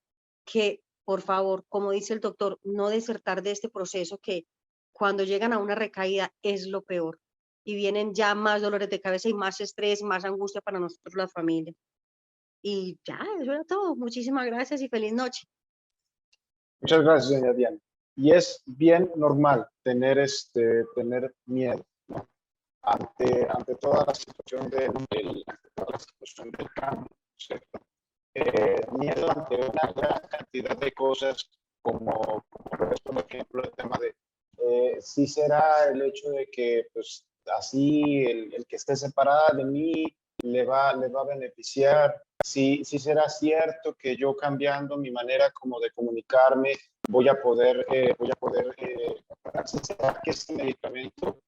que por favor, como dice el doctor, no desertar de este proceso que cuando llegan a una recaída es lo peor. Y vienen ya más dolores de cabeza y más estrés, más angustia para nosotros las familias. Y ya, eso era todo. Muchísimas gracias y feliz noche. Muchas gracias, doña Diana. Y es bien normal tener miedo, ¿no? ante toda la situación del cambio, ¿cierto? Miedo ante una gran cantidad de cosas como por ejemplo, el tema de sí será el hecho de que pues así el que esté separada de mí le va a beneficiar. Sí será cierto que yo cambiando mi manera como de comunicarme voy a poder si será que este medicamento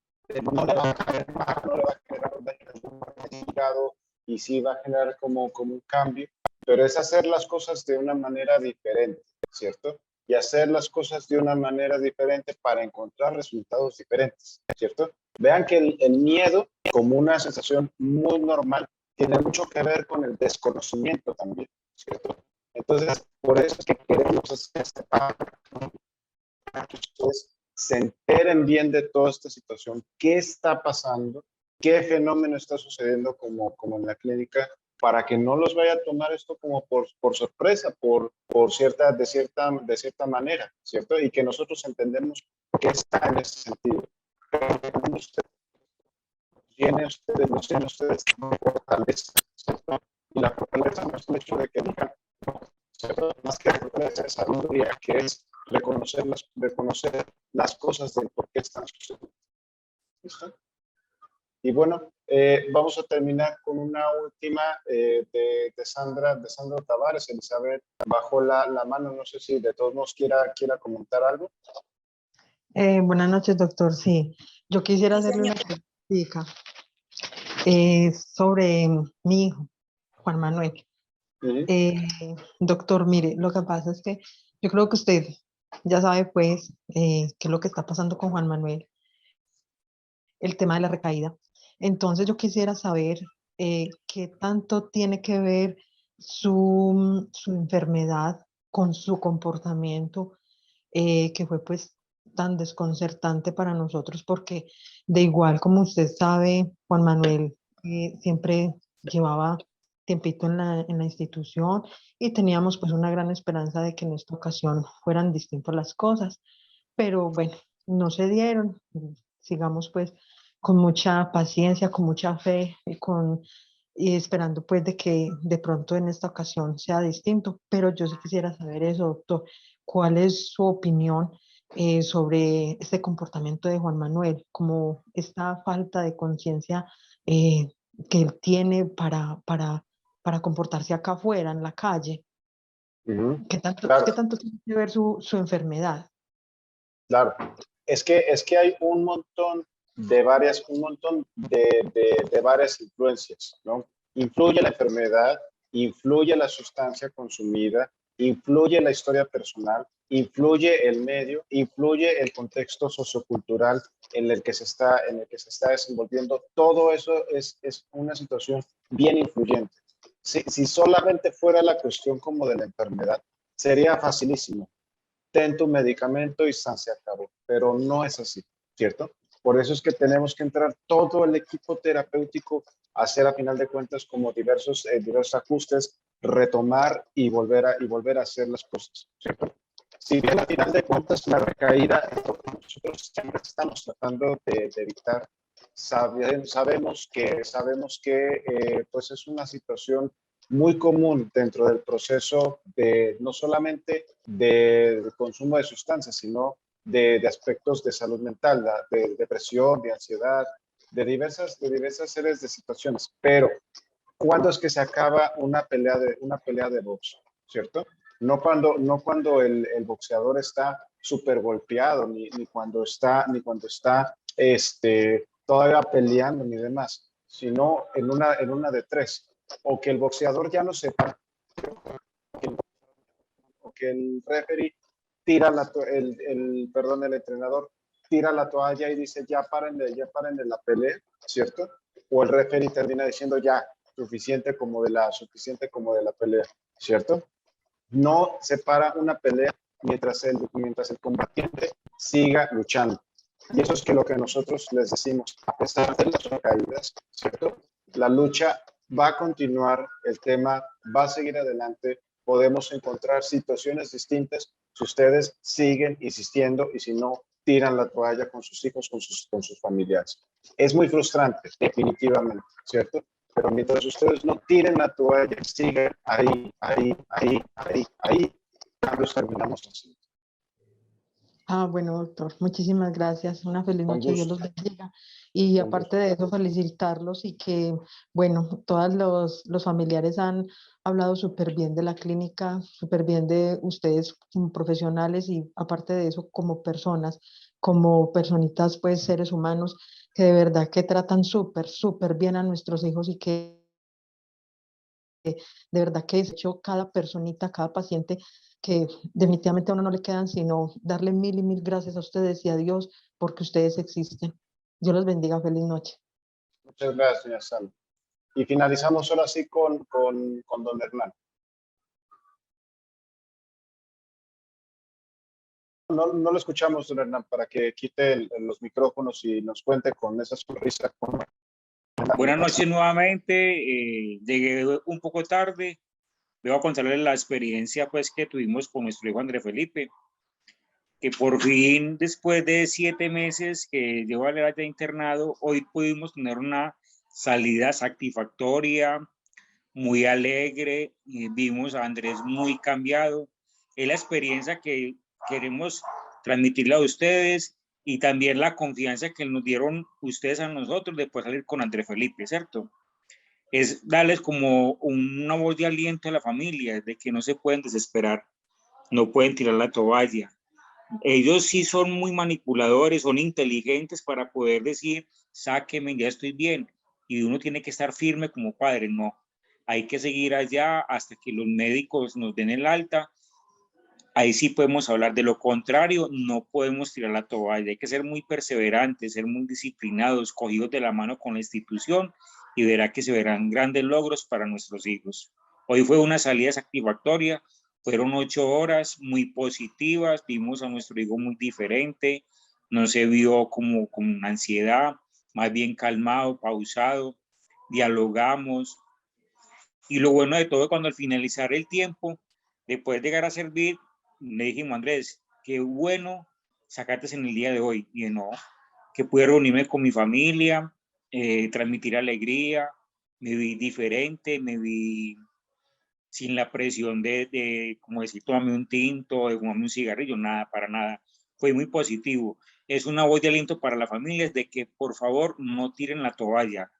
no le va a caer mal, no le va a generar un daño y sí va a generar como un cambio, pero es hacer las cosas de una manera diferente, ¿cierto? Y hacer las cosas de una manera diferente para encontrar resultados diferentes, ¿cierto? Vean que el miedo, como una sensación muy normal, tiene mucho que ver con el desconocimiento también, ¿cierto? Entonces, por eso es que queremos hacer este pacto, ¿no? Para que ustedes se enteren bien de toda esta situación, qué está pasando, qué fenómeno está sucediendo como en la clínica, para que no los vaya a tomar esto como por sorpresa, de cierta manera, ¿cierto? Y que nosotros entendemos que está en ese sentido. Pero no tienen ustedes fortaleza, ¿cierto? Y la fortaleza no es el hecho de que digan, no, ¿cierto? Más que fortaleza es sabiduría, que es reconocer las cosas del por qué están sucediendo. ¿Está? Y bueno, vamos a terminar con una última de Sandra Tavares. Elizabeth bajó la mano, no sé si de todos modos quiera comentar algo. Buenas noches, doctor. Sí, yo quisiera hacerle una pregunta sobre mi hijo, Juan Manuel. Doctor, mire, lo que pasa es que yo creo que usted ya sabe, pues, qué es lo que está pasando con Juan Manuel, el tema de la recaída. Entonces, yo quisiera saber qué tanto tiene que ver su enfermedad con su comportamiento, que fue, pues, tan desconcertante para nosotros, porque de igual como usted sabe, Juan Manuel siempre llevaba tiempito en la institución y teníamos pues una gran esperanza de que en esta ocasión fueran distintas las cosas, pero bueno, no se dieron. Sigamos pues con mucha paciencia, con mucha fe y esperando pues de que de pronto en esta ocasión sea distinto, pero yo sí quisiera saber eso, doctor, ¿cuál es su opinión sobre este comportamiento de Juan Manuel, como esta falta de conciencia que él tiene para comportarse acá afuera, en la calle. ¿Qué tanto, Claro. ¿qué tanto tiene que ver su enfermedad? Claro, es que hay un montón de varias influencias, ¿no? Influye la enfermedad, influye la sustancia consumida, influye la historia personal, influye el medio, influye el contexto sociocultural en el que se está desenvolviendo. Todo eso es una situación bien influyente. Si solamente fuera la cuestión como de la enfermedad, sería facilísimo. Ten tu medicamento y se acabó, pero no es así, ¿cierto? Por eso es que tenemos que entrar todo el equipo terapéutico a hacer a final de cuentas como diversos ajustes, retomar y volver a hacer las cosas, ¿cierto? Si bien a final de cuentas la recaída, nosotros siempre estamos tratando de evitar, sabemos que pues es una situación muy común dentro del proceso de no solamente de consumo de sustancias, sino de aspectos de salud mental, de depresión, de ansiedad, de diversas series de situaciones. Pero, ¿cuándo es que se acaba una pelea de box? ¿Cierto? No cuando el boxeador está súper golpeado, ni cuando está todavía peleando, ni demás, sino en una de tres. O que el boxeador ya no sepa, o que el referee tira el entrenador tira la toalla y dice ya paren de la pelea, ¿cierto? O el referee termina diciendo ya, suficiente como de la pelea, ¿cierto? No se para una pelea mientras el combatiente siga luchando. Y eso es lo que nosotros les decimos, a pesar de las recaídas, ¿cierto? La lucha va a continuar, el tema va a seguir adelante, podemos encontrar situaciones distintas si ustedes siguen insistiendo y si no, tiran la toalla con sus hijos, con sus familiares. Es muy frustrante, definitivamente, ¿cierto? Pero mientras ustedes no tiren la toalla, sigan ahí, cambios terminamos así. Bueno, doctor, muchísimas gracias. Una feliz Con noche, Dios gusto. los bendiga. Y Con aparte gusto. de eso, felicitarlos y que, bueno, todos los familiares han hablado súper bien de la clínica, súper bien de ustedes como profesionales y aparte de eso, como personas, como personitas, pues seres humanos, que de verdad que tratan súper bien a nuestros hijos y que de verdad que es hecho cada personita, cada paciente, que definitivamente a uno no le quedan sino darle mil y mil gracias a ustedes y a Dios porque ustedes existen. Dios los bendiga, feliz noche. Muchas gracias, señora Sal. Y finalizamos solo así con don Hernán. No lo escuchamos, don Hernán, para que quite los micrófonos y nos cuente con esa sonrisa. Buenas noches nuevamente. Llegué un poco tarde. Voy a contarles la experiencia pues, que tuvimos con nuestro hijo André Felipe, que por fin, después de 7 meses que llevo allá internado, hoy pudimos tener una salida satisfactoria, muy alegre, y vimos a Andrés muy cambiado. Es la experiencia que queremos transmitirle a ustedes y también la confianza que nos dieron ustedes a nosotros de poder salir con Andrés Felipe, ¿cierto? Es darles como una voz de aliento a la familia, de que no se pueden desesperar, no pueden tirar la toalla. Ellos sí son muy manipuladores, son inteligentes para poder decir, sáqueme, ya estoy bien. Y uno tiene que estar firme como padre, no. Hay que seguir allá hasta que los médicos nos den el alta. Ahí sí podemos hablar. De lo contrario, no podemos tirar la toalla. Hay que ser muy perseverantes, ser muy disciplinados, cogidos de la mano con la institución y verá que se verán grandes logros para nuestros hijos. Hoy fue una salida satisfactoria. Fueron 8 horas muy positivas. Vimos a nuestro hijo muy diferente. No se vio como con ansiedad, más bien calmado, pausado. Dialogamos. Y lo bueno de todo, cuando al finalizar el tiempo, después de llegar a servir, le dijimos, Andrés, qué bueno sacarte en el día de hoy. Y no, que pude reunirme con mi familia, transmitir alegría, me vi diferente, me vi sin la presión como decir, tómame un tinto, de fumarme un cigarrillo, nada, para nada. Fue muy positivo. Es una voz de aliento para las familias de que, por favor, no tiren la toalla.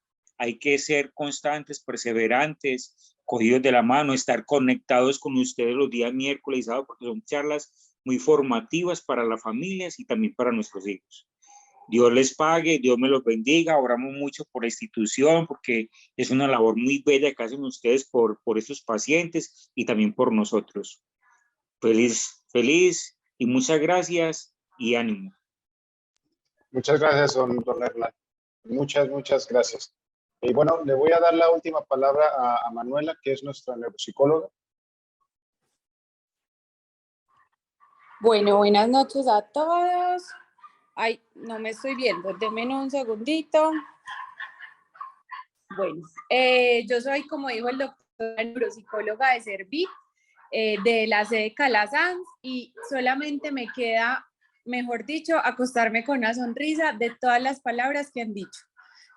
hay que ser constantes, perseverantes, cogidos de la mano, estar conectados con ustedes los días miércoles y sábado, porque son charlas muy formativas para las familias y también para nuestros hijos. Dios les pague, Dios me los bendiga, oramos mucho por la institución, porque es una labor muy bella que hacen ustedes por estos pacientes y también por nosotros. Feliz y muchas gracias y ánimo. Muchas gracias, don Hernán. Muchas gracias. Y bueno, le voy a dar la última palabra a Manuela, que es nuestra neuropsicóloga. Bueno, buenas noches a todos. Ay, no me estoy viendo, denme un segundito. Bueno, yo soy, como dijo el doctor, neuropsicóloga de Servit, de la sede Calasanz, y solamente me queda, mejor dicho, acostarme con una sonrisa de todas las palabras que han dicho.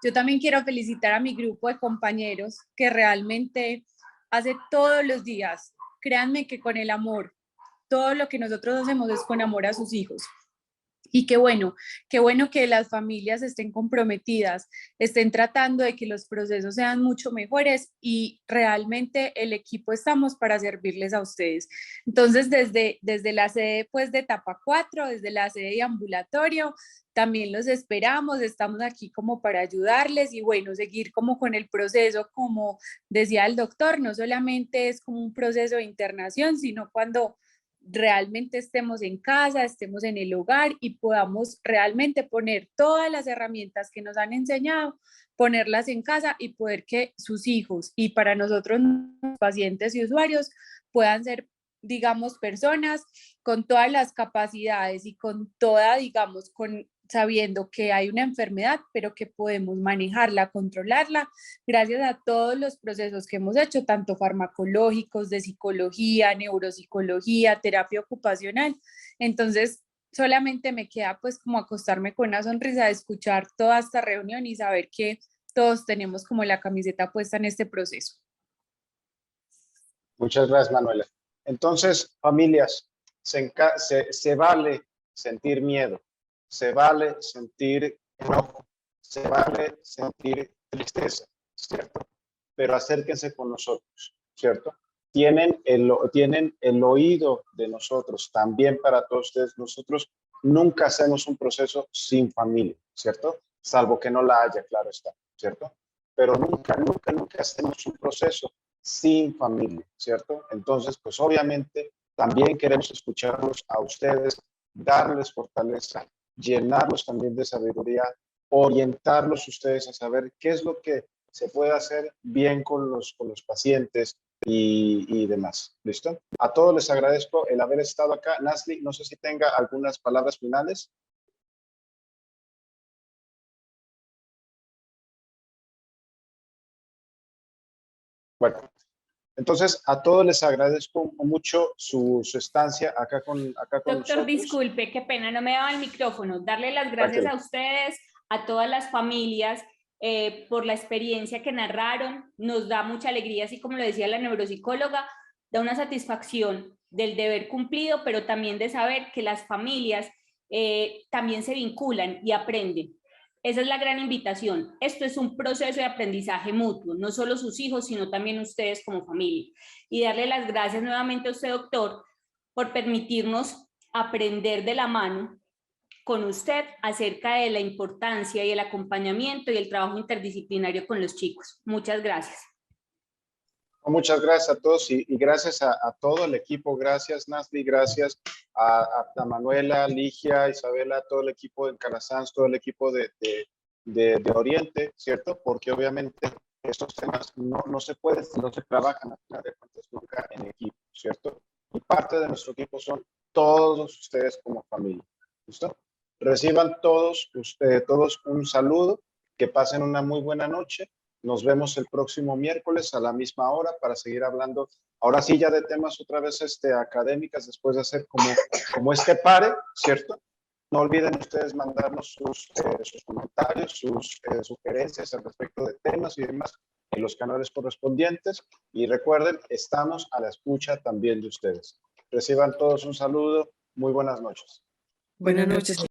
Yo también quiero felicitar a mi grupo de compañeros que realmente hace todos los días, créanme que con el amor, todo lo que nosotros hacemos es con amor a sus hijos. Y qué bueno que las familias estén comprometidas, estén tratando de que los procesos sean mucho mejores, y realmente el equipo estamos para servirles a ustedes. Entonces, desde la sede pues, de etapa 4, desde la sede de ambulatorio, también los esperamos, estamos aquí como para ayudarles y bueno, seguir como con el proceso, como decía el doctor, no solamente es como un proceso de internación, sino cuando realmente estemos en casa, estemos en el hogar y podamos realmente poner todas las herramientas que nos han enseñado, ponerlas en casa y poder que sus hijos y para nosotros pacientes y usuarios puedan ser, digamos, personas con todas las capacidades y con toda, digamos, sabiendo que hay una enfermedad, pero que podemos manejarla, controlarla, gracias a todos los procesos que hemos hecho, tanto farmacológicos, de psicología, neuropsicología, terapia ocupacional. Entonces, solamente me queda pues como acostarme con una sonrisa de escuchar toda esta reunión y saber que todos tenemos como la camiseta puesta en este proceso. Muchas gracias, Manuela. Entonces, familias, se vale sentir miedo, se vale sentir enojo, se vale sentir tristeza, ¿cierto? Pero acérquense con nosotros, ¿cierto? Tienen el oído de nosotros, también para todos ustedes. Nosotros nunca hacemos un proceso sin familia, ¿cierto? Salvo que no la haya, claro está, ¿cierto? Pero nunca hacemos un proceso sin familia, ¿cierto? Entonces, pues obviamente también queremos escucharlos a ustedes, darles fortaleza, llenarlos también de sabiduría, orientarlos ustedes a saber qué es lo que se puede hacer bien con los pacientes y demás. ¿Listo? A todos les agradezco el haber estado acá. Nasli, no sé si tenga algunas palabras finales. Bueno, entonces a todos les agradezco mucho su estancia acá con Doctor, nosotros. disculpe, qué pena, no me daba el micrófono. Darle las gracias a ustedes, a todas las familias, por la experiencia que narraron. Nos da mucha alegría, así como lo decía la neuropsicóloga, da una satisfacción del deber cumplido, pero también de saber que las familias también se vinculan y aprenden. Esa es la gran invitación. Esto es un proceso de aprendizaje mutuo, no solo sus hijos, sino también ustedes como familia. Y darle las gracias nuevamente a usted, doctor, por permitirnos aprender de la mano con usted acerca de la importancia y el acompañamiento y el trabajo interdisciplinario con los chicos. Muchas gracias. Muchas gracias a todos y gracias a todo el equipo. Gracias, Nasli, gracias a Manuela, Ligia, Isabela, todo el equipo de Calasanz, todo el equipo de Oriente, ¿cierto? Porque obviamente estos temas no se trabajan a final de cuentas nunca en equipo, ¿cierto? Y parte de nuestro equipo son todos ustedes como familia, ¿listo? Reciban todos un saludo, que pasen una muy buena noche. Nos vemos el próximo miércoles a la misma hora para seguir hablando, ahora sí ya de temas otra vez académicas, después de hacer como este pare, ¿cierto? No olviden ustedes mandarnos sus comentarios, sus sugerencias al respecto de temas y demás en los canales correspondientes. Y recuerden, estamos a la escucha también de ustedes. Reciban todos un saludo. Muy buenas noches. Buenas noches.